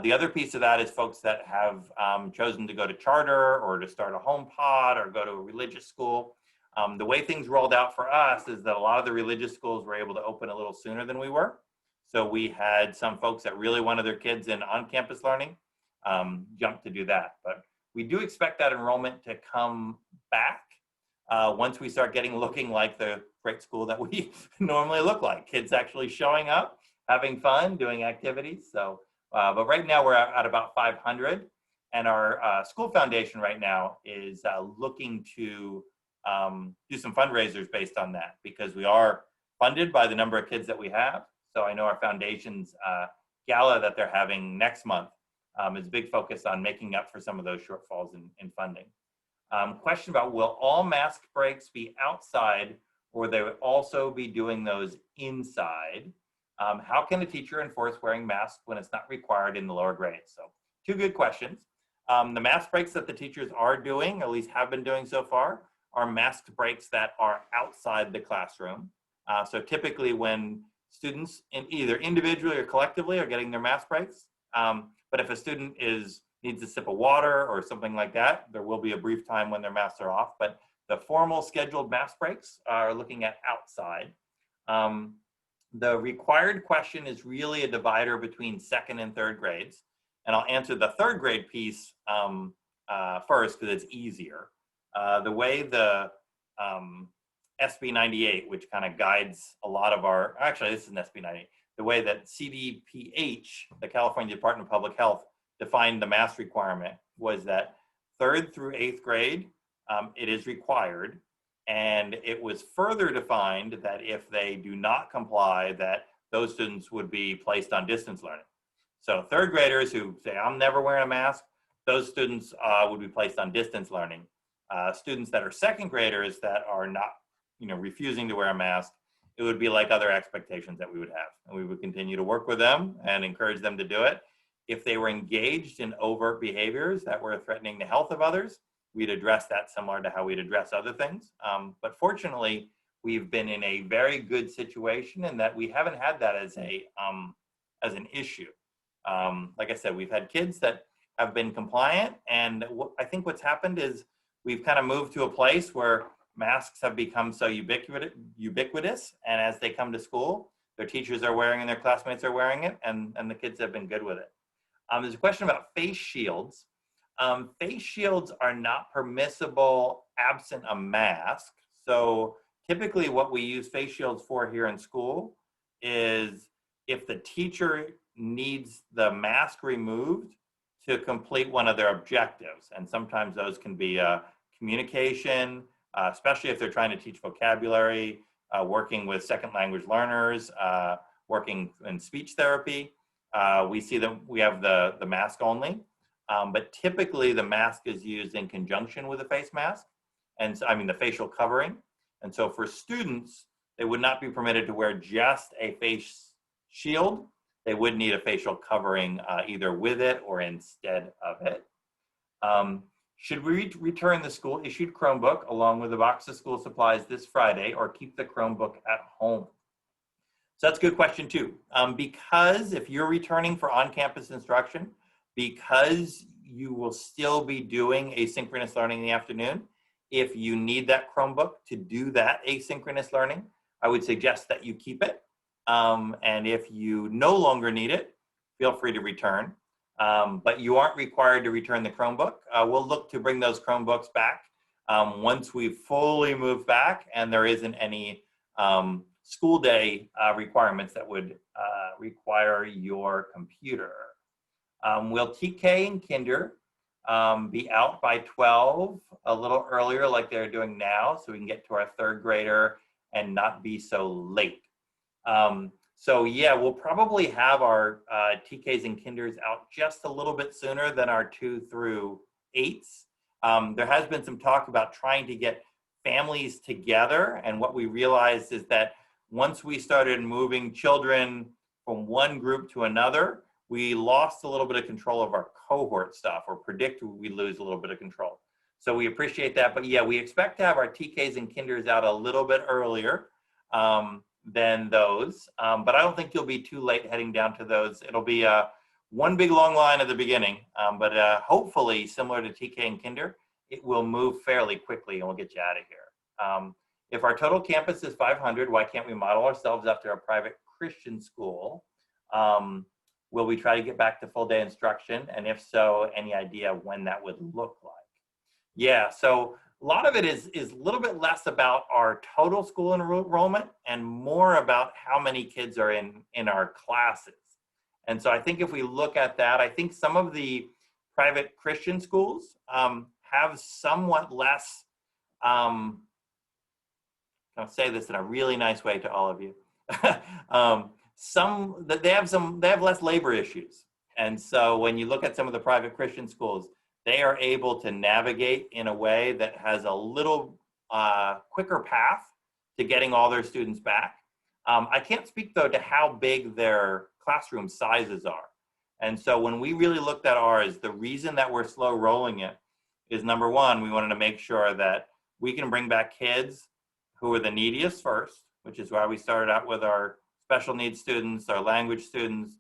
The other piece of that is folks that have chosen to go to charter or to start a home pod or go to a religious school. The way things rolled out for us is that a lot of the religious schools were able to open a little sooner than we were. So we had some folks that really wanted their kids in on-campus learning jump to do that. But we do expect that enrollment to come back once we start looking like the great school that we normally look like. Kids actually showing up, having fun, doing activities. So, but right now we're at about 500, and our school foundation right now is looking to do some fundraisers based on that, because we are funded by the number of kids that we have. So I know our foundation's gala that they're having next month is a big focus on making up for some of those shortfalls in funding. Question about, will all mask breaks be outside, or they would also be doing those inside? How can a teacher enforce wearing masks when it's not required in the lower grades? So 2 good questions. The mask breaks that the teachers are doing, or at least have been doing so far, are mask breaks that are outside the classroom. So typically when students either individually or collectively are getting their mask breaks, but if a student needs a sip of water or something like that, there will be a brief time when their masks are off. But the formal scheduled mask breaks are looking at outside. The required question is really a divider between 2nd and 3rd grades. And I'll answer the 3rd grade piece first because it's easier. The way the SB 98, which kind of guides a lot of our, actually this is an SB 98, the way that CDPH, the California Department of Public Health, defined the mask requirement was that 3rd through 8th grade, it is required. And it was further defined that if they do not comply, that those students would be placed on distance learning. So 3rd graders who say, I'm never wearing a mask, those students would be placed on distance learning. Students that are 2nd graders that are not, refusing to wear a mask, it would be like other expectations that we would have. And we would continue to work with them and encourage them to do it. If they were engaged in overt behaviors that were threatening the health of others, we'd address that similar to how we'd address other things. But fortunately, we've been in a very good situation in that we haven't had that as an issue. Like I said, we've had kids that have been compliant, and I think what's happened is we've kind of moved to a place where masks have become so ubiquitous, and as they come to school, their teachers are wearing and their classmates are wearing it, and the kids have been good with it. There's a question about face shields. Face shields are not permissible absent a mask. So typically what we use face shields for here in school is if the teacher needs the mask removed to complete one of their objectives. And sometimes those can be communication, especially if they're trying to teach vocabulary, working with 2nd language learners, working in speech therapy. We have the mask only. But typically the mask is used in conjunction with a face mask, and so, the facial covering. And so for students, they would not be permitted to wear just a face shield. They would need a facial covering either with it or instead of it. Should we return the school issued Chromebook along with a box of school supplies this Friday, or keep the Chromebook at home? So that's a good question too. Because if you're returning for on-campus instruction, because you will still be doing asynchronous learning in the afternoon, if you need that Chromebook to do that asynchronous learning, I would suggest that you keep it. And if you no longer need it, feel free to return. But you aren't required to return the Chromebook. We'll look to bring those Chromebooks back once we've fully moved back and there isn't any school day requirements that would require your computer. Will TK and Kinder be out by 12, a little earlier like they're doing now, so we can get to our third grader and not be so late. So yeah, we'll probably have our TKs and kinders out just a little bit sooner than our 2 through 8s. There has been some talk about trying to get families together, and what we realized is that once we started moving children from one group to another, we lost a little bit of control of our cohort stuff, or predict we lose a little bit of control. So we appreciate that, but yeah, we expect to have our TKs and kinders out a little bit earlier than those, but I don't think you'll be too late heading down to those. It'll be one big long line at the beginning, but hopefully similar to TK and kinder, it will move fairly quickly and we'll get you out of here. If our total campus is 500, why can't we model ourselves after a private Christian school? Will we try to get back to full day instruction? And if so, any idea when that would look like? Yeah, so a lot of it is a little bit less about our total school enrollment and more about how many kids are in our classes. And so I think if we look at that, I think some of the private Christian schools have somewhat less, I'll say this in a really nice way to all of you, they have less labor issues. And so when you look at some of the private Christian schools, they are able to navigate in a way that has a little quicker path to getting all their students back. I can't speak though to how big their classroom sizes are. And so when we really looked at ours, the reason that we're slow rolling it is, number one, we wanted to make sure that we can bring back kids who are the neediest first, which is why we started out with our special needs students, our language students,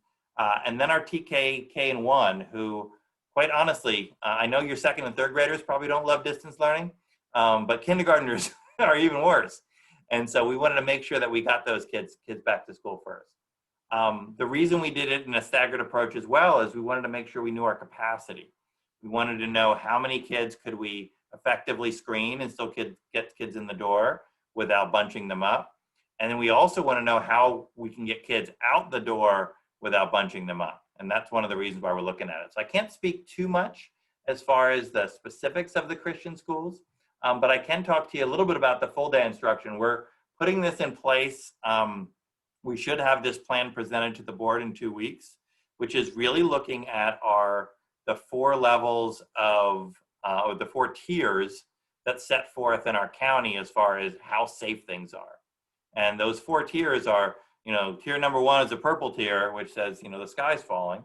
and then our TK, K, and 1, who, quite honestly, I know your second and third graders probably don't love distance learning, but kindergartners are even worse. And so we wanted to make sure that we got those kids back to school first. The reason we did it in a staggered approach as well is we wanted to make sure we knew our capacity. We wanted to know how many kids could we effectively screen and still get kids in the door without bunching them up. And then we also want to know how we can get kids out the door without bunching them up. And that's one of the reasons why we're looking at it. So I can't speak too much as far as the specifics of the Christian schools, but I can talk to you a little bit about the full day instruction. We're putting this in place. We should have this plan presented to the board in 2 weeks, which is really looking at the 4 levels of, or the 4 tiers that's set forth in our county as far as how safe things are. And those 4 tiers are, tier number 1 is a purple tier, which says, the sky's falling.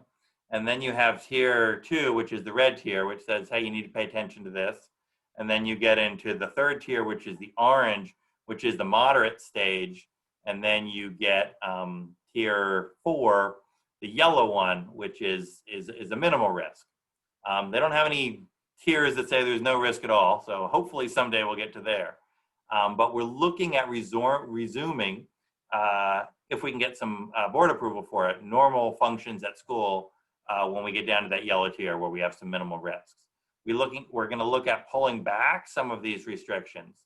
And then you have tier 2, which is the red tier, which says, hey, you need to pay attention to this. And then you get into the 3rd tier, which is the orange, which is the moderate stage. And then you get tier 4, the yellow one, which is a minimal risk. They don't have any tiers that say there's no risk at all. So hopefully someday we'll get to there. But we're looking at resuming, if we can get some board approval for it, normal functions at school when we get down to that yellow tier where we have some minimal risks. We're going to look at pulling back some of these restrictions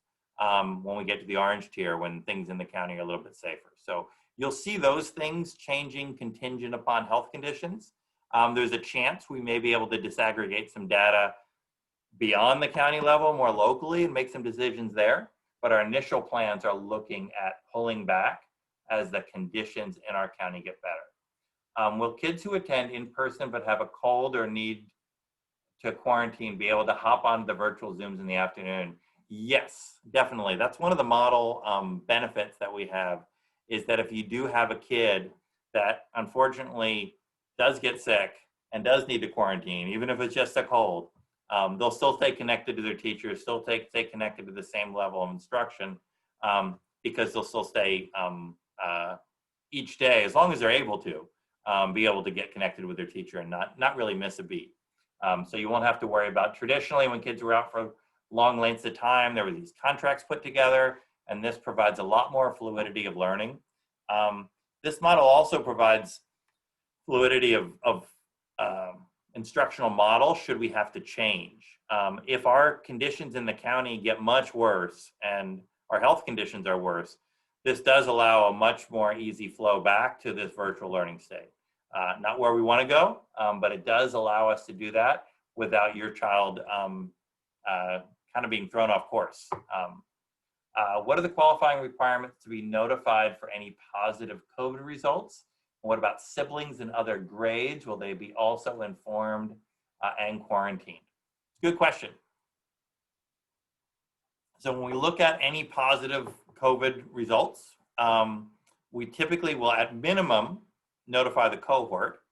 when we get to the orange tier, when things in the county are a little bit safer. So you'll see those things changing contingent upon health conditions. There's a chance we may be able to disaggregate some data beyond the county level more locally and make some decisions there. But our initial plans are looking at pulling back as the conditions in our county get better. Will kids who attend in person but have a cold or need to quarantine be able to hop onto the virtual Zooms in the afternoon? Yes, definitely. That's one of the model benefits that we have, is that if you do have a kid that unfortunately does get sick and does need to quarantine, even if it's just a cold, they'll still stay connected to their teachers, still stay connected to the same level of instruction, because they'll still stay each day, as long as they're able to, be able to get connected with their teacher and not really miss a beat. So you won't have to worry about, traditionally when kids were out for long lengths of time, there were these contracts put together, and this provides a lot more fluidity of learning. This model also provides fluidity of instructional model should we have to change. If our conditions in the county get much worse and our health conditions are worse, this does allow a much more easy flow back to this virtual learning state. Not where we want to go, but it does allow us to do that. without your child kind of being thrown off course. What are the qualifying requirements to be notified for any positive COVID results? What about siblings and other grades? Will they be also informed and quarantined? Good question. So when we look at any positive COVID results, we typically will at minimum notify the cohort.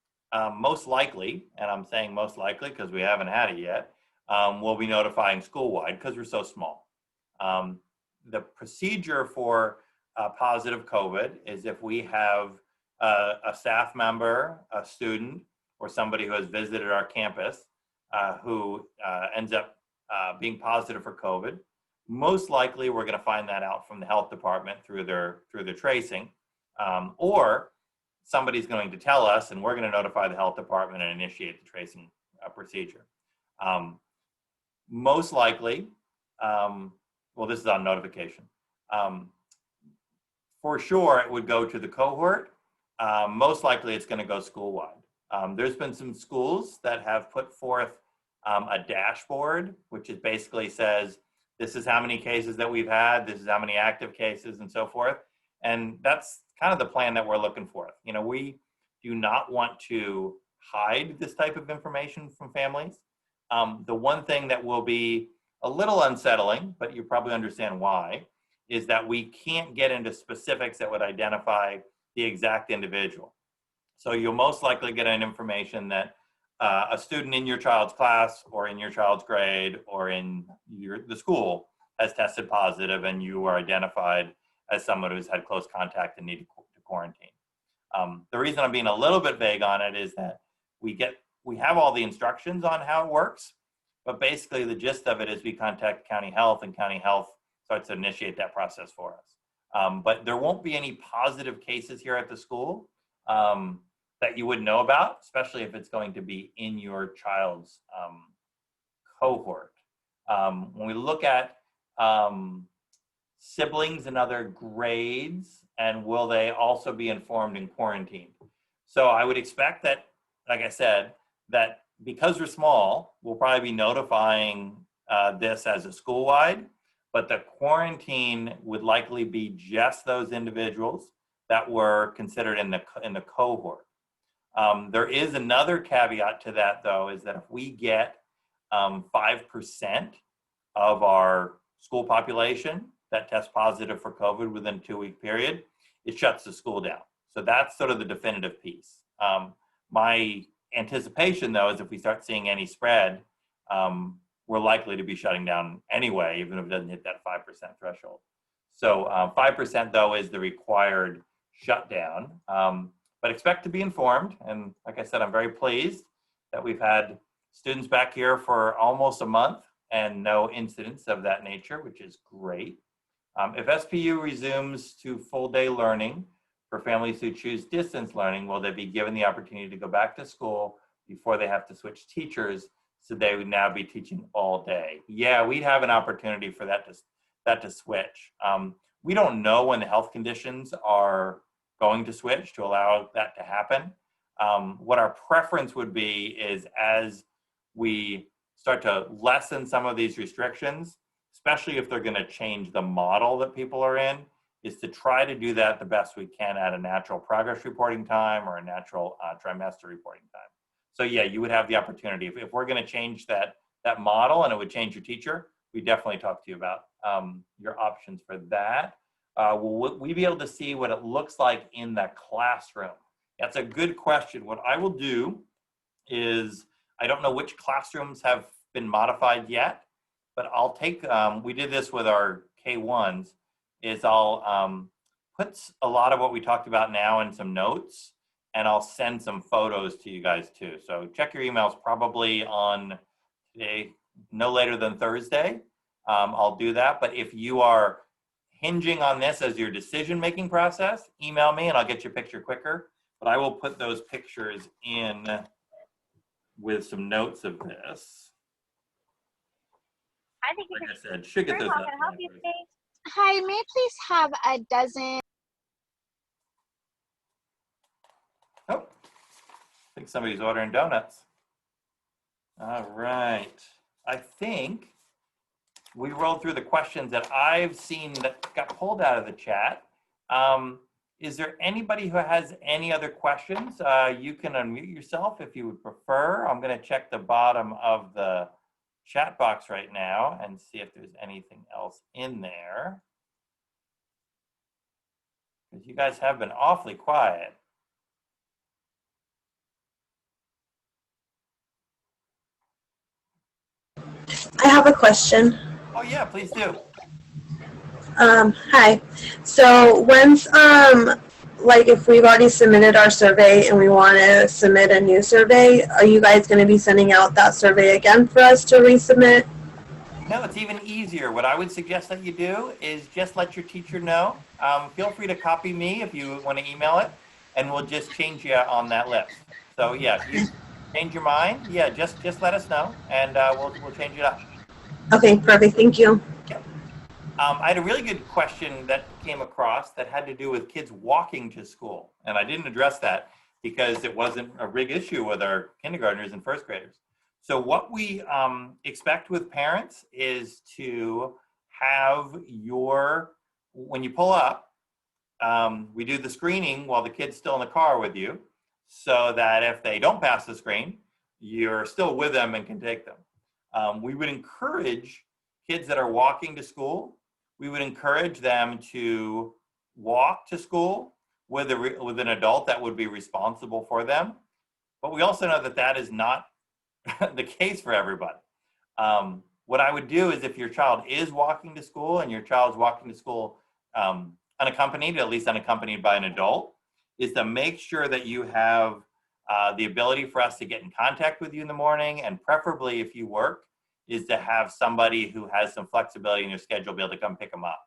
Most likely, and I'm saying most likely because we haven't had it yet, we'll be notifying school-wide because we're so small. The procedure for positive COVID is if we have a staff member, a student, or somebody who has visited our campus who ends up being positive for COVID, most likely we're going to find that out from the health department through their tracing, or somebody's going to tell us and we're going to notify the health department and initiate the tracing procedure. Most likely, well, this is on notification. For sure, it would go to the cohort. Most likely, it's going to go school-wide. There's been some schools that have put forth a dashboard, which is basically says, this is how many cases that we've had, this is how many active cases, and so forth. And that's kind of the plan that we're looking for. You know, we do not want to hide this type of information from families. The one thing that will be a little unsettling, but you probably understand why, is that we can't get into specifics that would identify the exact individual. So you'll most likely get an information that a student in your child's class or in your child's grade or in the school has tested positive and you are identified as someone who's had close contact and needed to quarantine. The reason I'm being a little bit vague on it is that we have all the instructions on how it works, but basically the gist of it is we contact county health and county health starts to initiate that process for us. But there won't be any positive cases here at the school that you would know about, especially if it's going to be in your child's cohort. When we look at siblings and other grades, and will they also be informed and quarantined? So I would expect that, like I said, that because we're small, we'll probably be notifying this as a school-wide, but the quarantine would likely be just those individuals that were considered in the cohort. There is another caveat to that, though, is that if we get 5% of our school population that tests positive for COVID within a 2-week period, it shuts the school down. So that's sort of the definitive piece. My anticipation, though, is if we start seeing any spread, we're likely to be shutting down anyway, even if it doesn't hit that 5% threshold. So 5%, though, is the required shutdown. But expect to be informed. And like I said, I'm very pleased that we've had students back here for almost a month and no incidents of that nature, which is great. If SPU resumes to full day learning for families who choose distance learning, will they be given the opportunity to go back to school before they have to switch teachers so they would now be teaching all day? Yeah, we'd have an opportunity for that to switch. We don't know when the health conditions are going to switch to allow that to happen. What our preference would be is as we start to lessen some of these restrictions, especially if they're going to change the model that people are in, is to try to do that the best we can at a natural progress reporting time or a natural trimester reporting time. So yeah, you would have the opportunity. If we're going to change that model and it would change your teacher, we definitely talk to you about your options for that. Will we be able to see what it looks like in the classroom? That's a good question. What I will do is, I don't know which classrooms have been modified yet, but I'll take, we did this with our K1s, is I'll put a lot of what we talked about now in some notes, and I'll send some photos to you guys too. So check your emails probably on today, no later than Thursday. I'll do that, but if you are hinging on this as your decision-making process, email me and I'll get your picture quicker. But I will put those pictures in with some notes of this. I think like I said, should get those how up. can I help you today? Hi, may I please have a dozen? Oh, I think somebody's ordering donuts. All right. I think we rolled through the questions that I've seen that got pulled out of the chat. Is there anybody who has any other questions? You can unmute yourself if you would prefer. I'm going to check the bottom of the chat box right now and see if there's anything else in there, because you guys have been awfully quiet. I have a question. Oh yeah, please do. Hi. So when's like if we've already submitted our survey and we want to submit a new survey, are you guys going to be sending out that survey again for us to resubmit? No, it's even easier. What I would suggest that you do is just let your teacher know. Feel free to copy me if you want to email it, and we'll just change you on that list. So yeah, if you change your mind, yeah, just let us know, and we'll change it up. Okay, perfect. Thank you. Yep. I had a really good question that came across that had to do with kids walking to school, and I didn't address that because it wasn't a big issue with our kindergartners and first graders. So what we expect with parents is to have when you pull up, we do the screening while the kid's still in the car with you, so that if they don't pass the screen, you're still with them and can take them. We would encourage kids that are walking to school, we would encourage them to walk to school with an adult that would be responsible for them. But we also know that that is not the case for everybody. What I would do is if your child is walking to school and your child's walking to school unaccompanied, at least unaccompanied by an adult, is to make sure that you have the ability for us to get in contact with you in the morning, and preferably if you work, is to have somebody who has some flexibility in their schedule be able to come pick them up.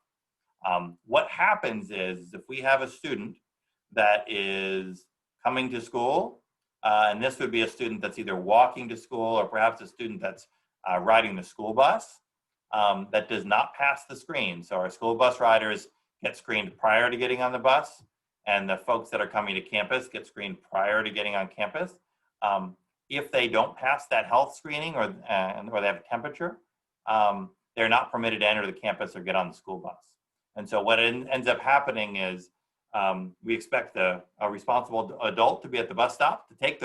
What happens is if we have a student that is coming to school, and this would be a student that's either walking to school or perhaps a student that's riding the school bus, that does not pass the screen. So our school bus riders get screened prior to getting on the bus, and the folks that are coming to campus get screened prior to getting on campus. If they don't pass that health screening or they have a temperature, they're not permitted to enter the campus or get on the school bus. And so what ends up happening is we expect a responsible adult to be at the bus stop to take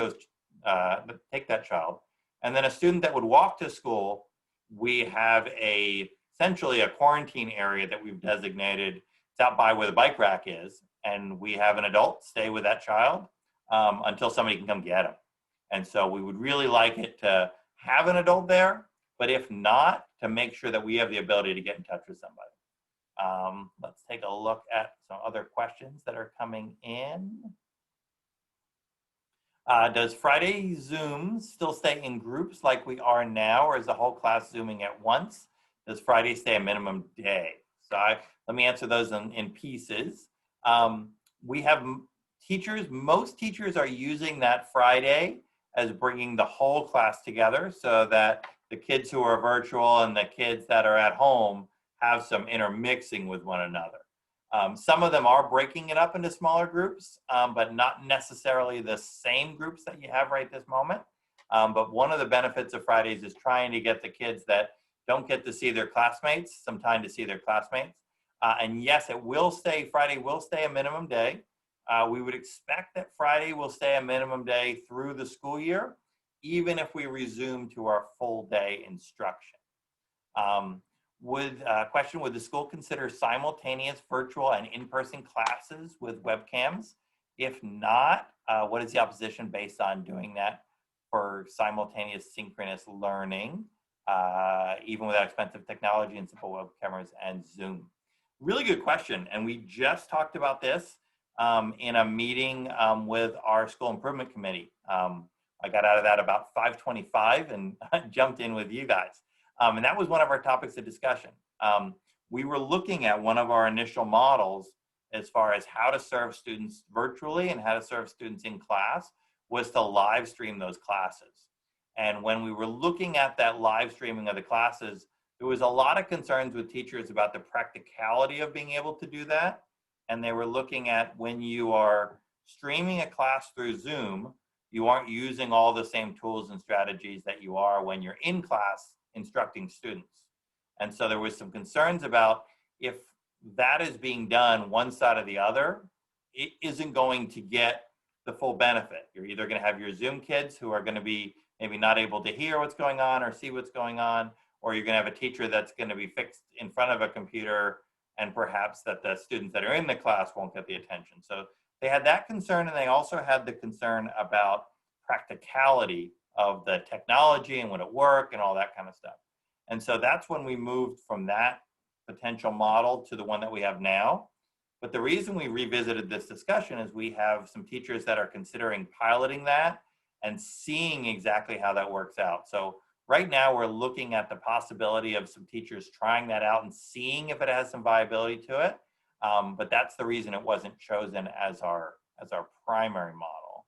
that child. And then a student that would walk to school, we have essentially a quarantine area that we've designated. It's out by where the bike rack is. And we have an adult stay with that child until somebody can come get him. And so we would really like it to have an adult there, but if not, to make sure that we have the ability to get in touch with somebody. Let's take a look at some other questions that are coming in. Does Friday Zoom still stay in groups like we are now, or is the whole class Zooming at once? Does Friday stay a minimum day? So let me answer those in pieces. We have teachers, most teachers are using that Friday as bringing the whole class together so that the kids who are virtual and the kids that are at home have some intermixing with one another. Some of them are breaking it up into smaller groups, but not necessarily the same groups that you have right this moment. But one of the benefits of Fridays is trying to get the kids that don't get to see their classmates some time to see their classmates. And yes, Friday will stay a minimum day. We would expect that Friday will stay a minimum day through the school year, even if we resume to our full day instruction. Would the school consider simultaneous virtual and in-person classes with webcams? If not, what is the opposition based on doing that for simultaneous synchronous learning, even without expensive technology and simple web cameras and Zoom? Really good question. And we just talked about this in a meeting with our school improvement committee. I got out of that about 5:25 and jumped in with you guys. And that was one of our topics of discussion. We were looking at one of our initial models as far as how to serve students virtually and how to serve students in class was to live stream those classes. And when we were looking at that live streaming of the classes, there was a lot of concerns with teachers about the practicality of being able to do that. And they were looking at when you are streaming a class through Zoom, you aren't using all the same tools and strategies that you are when you're in class instructing students. And so there was some concerns about if that is being done one side or the other, it isn't going to get the full benefit. You're either going to have your Zoom kids who are going to be maybe not able to hear what's going on or see what's going on, or you're going to have a teacher that's going to be fixed in front of a computer, and perhaps that the students that are in the class won't get the attention. So they had that concern, and they also had the concern about practicality of the technology and would it work and all that kind of stuff. And so that's when we moved from that potential model to the one that we have now. But the reason we revisited this discussion is we have some teachers that are considering piloting that and seeing exactly how that works out. So right now we're looking at the possibility of some teachers trying that out and seeing if it has some viability to it. But that's the reason it wasn't chosen as our primary model.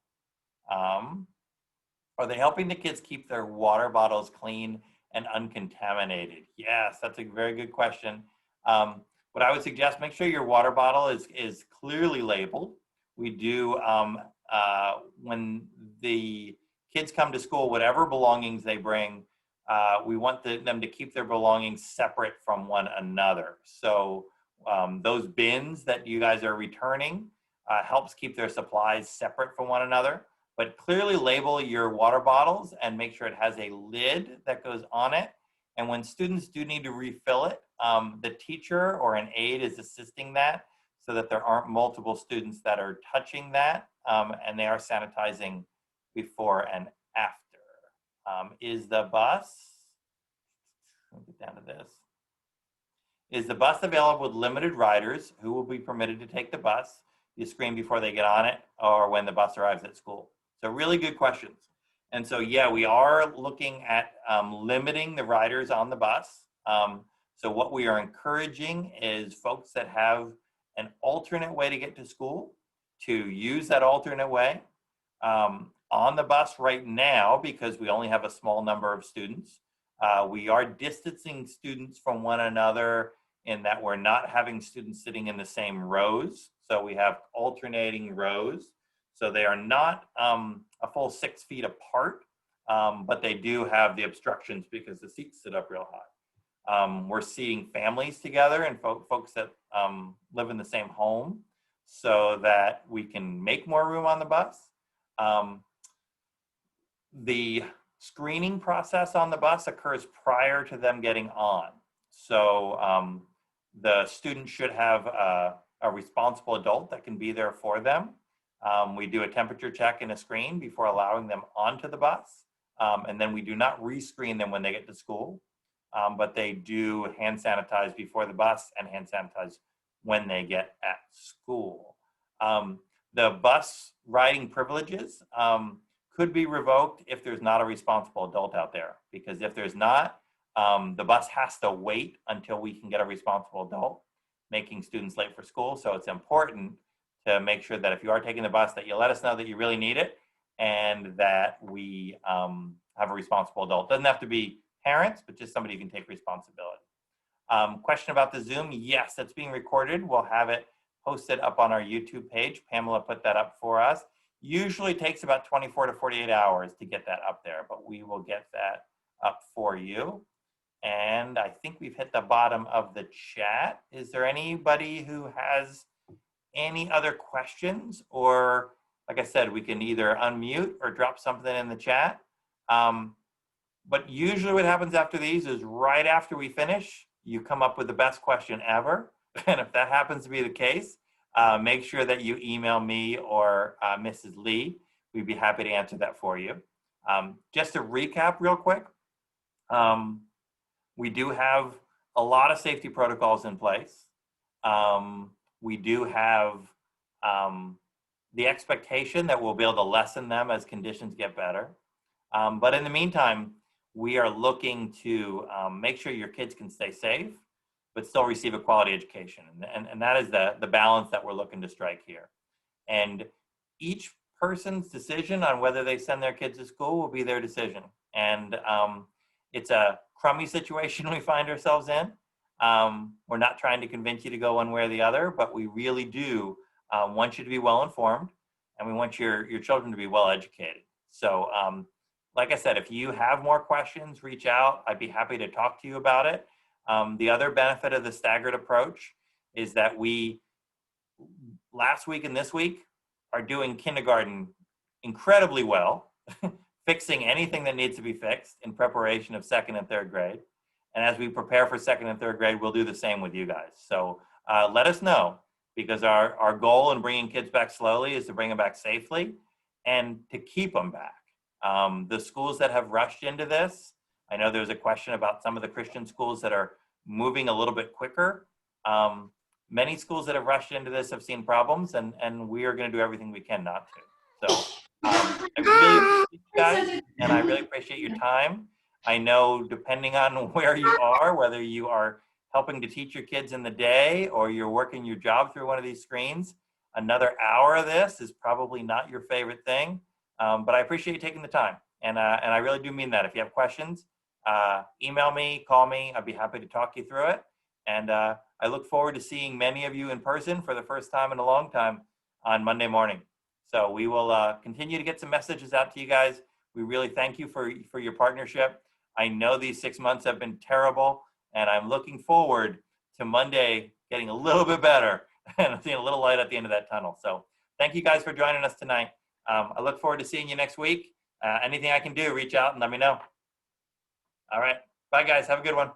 Are they helping the kids keep their water bottles clean and uncontaminated? Yes, that's a very good question. What I would suggest, make sure your water bottle is clearly labeled. We do, when the kids come to school, whatever belongings they bring, we want them to keep their belongings separate from one another. So those bins that you guys are returning helps keep their supplies separate from one another. But clearly label your water bottles and make sure it has a lid that goes on it. And when students do need to refill it, the teacher or an aide is assisting that so that there aren't multiple students that are touching that, and they are sanitizing before and after. Is the bus, let me get down to this. Is the bus available with limited riders? Who will be permitted to take the bus? You screen before they get on it or when the bus arrives at school? So really good questions. And so, yeah, we are looking at limiting the riders on the bus. So what we are encouraging is folks that have an alternate way to get to school to use that alternate way. On the bus right now, because we only have a small number of students, we are distancing students from one another in that we're not having students sitting in the same rows. So we have alternating rows. So they are not a full 6 feet apart, but they do have the obstructions because the seats sit up real high. We're seeing families together and folks that live in the same home so that we can make more room on the bus. The screening process on the bus occurs prior to them getting on. So the student should have a responsible adult that can be there for them. We do a temperature check and a screen before allowing them onto the bus. And then we do not rescreen them when they get to school, but they do hand sanitize before the bus and hand sanitize when they get at school. The bus riding privileges could be revoked if there's not a responsible adult out there, because if there's not, the bus has to wait until we can get a responsible adult, making students late for school. So it's important to make sure that if you are taking the bus, that you let us know that you really need it and that we have a responsible adult. Doesn't have to be parents, but just somebody who can take responsibility. Question about the Zoom. Yes, it's being recorded. We'll have it posted up on our YouTube page. Pamela put that up for us. Usually takes about 24 to 48 hours to get that up there, but we will get that up for you. And I think we've hit the bottom of the chat. Is there anybody who has any other questions? Or like I said, we can either unmute or drop something in the chat. But usually what happens after these is right after we finish, you come up with the best question ever. And if that happens to be the case, make sure that you email me or Mrs. Lee. We'd be happy to answer that for you. Just to recap real quick, we do have a lot of safety protocols in place. We do have the expectation that we'll be able to lessen them as conditions get better. But in the meantime, we are looking to make sure your kids can stay safe, but still receive a quality education. And that is the balance that we're looking to strike here. And each person's decision on whether they send their kids to school will be their decision. And it's a crummy situation we find ourselves in. We're not trying to convince you to go one way or the other, but we really do want you to be well informed, and we want your children to be well educated. So like I said, if you have more questions, reach out. I'd be happy to talk to you about it. The other benefit of the staggered approach is that we, last week and this week, are doing kindergarten incredibly well, fixing anything that needs to be fixed in preparation of second and third grade. And as we prepare for second and third grade, we'll do the same with you guys. So let us know, because our goal in bringing kids back slowly is to bring them back safely and to keep them back. The schools that have rushed into this, I know there's a question about some of the Christian schools that are moving a little bit quicker. Many schools that have rushed into this have seen problems, and we are going to do everything we can not to. So I really appreciate you guys, and I really appreciate your time. I know depending on where you are, whether you are helping to teach your kids in the day or you're working your job through one of these screens, another hour of this is probably not your favorite thing. But I appreciate you taking the time, and I really do mean that. If you have questions, email me, call me. I'd be happy to talk you through it. And I look forward to seeing many of you in person for the first time in a long time on Monday morning. So we will continue to get some messages out to you guys. We really thank you for your partnership. I know these 6 months have been terrible, and I'm looking forward to Monday getting a little bit better and seeing a little light at the end of that tunnel. So thank you guys for joining us tonight. I look forward to seeing you next week. Anything I can do, reach out and let me know. All right. Bye, guys. Have a good one.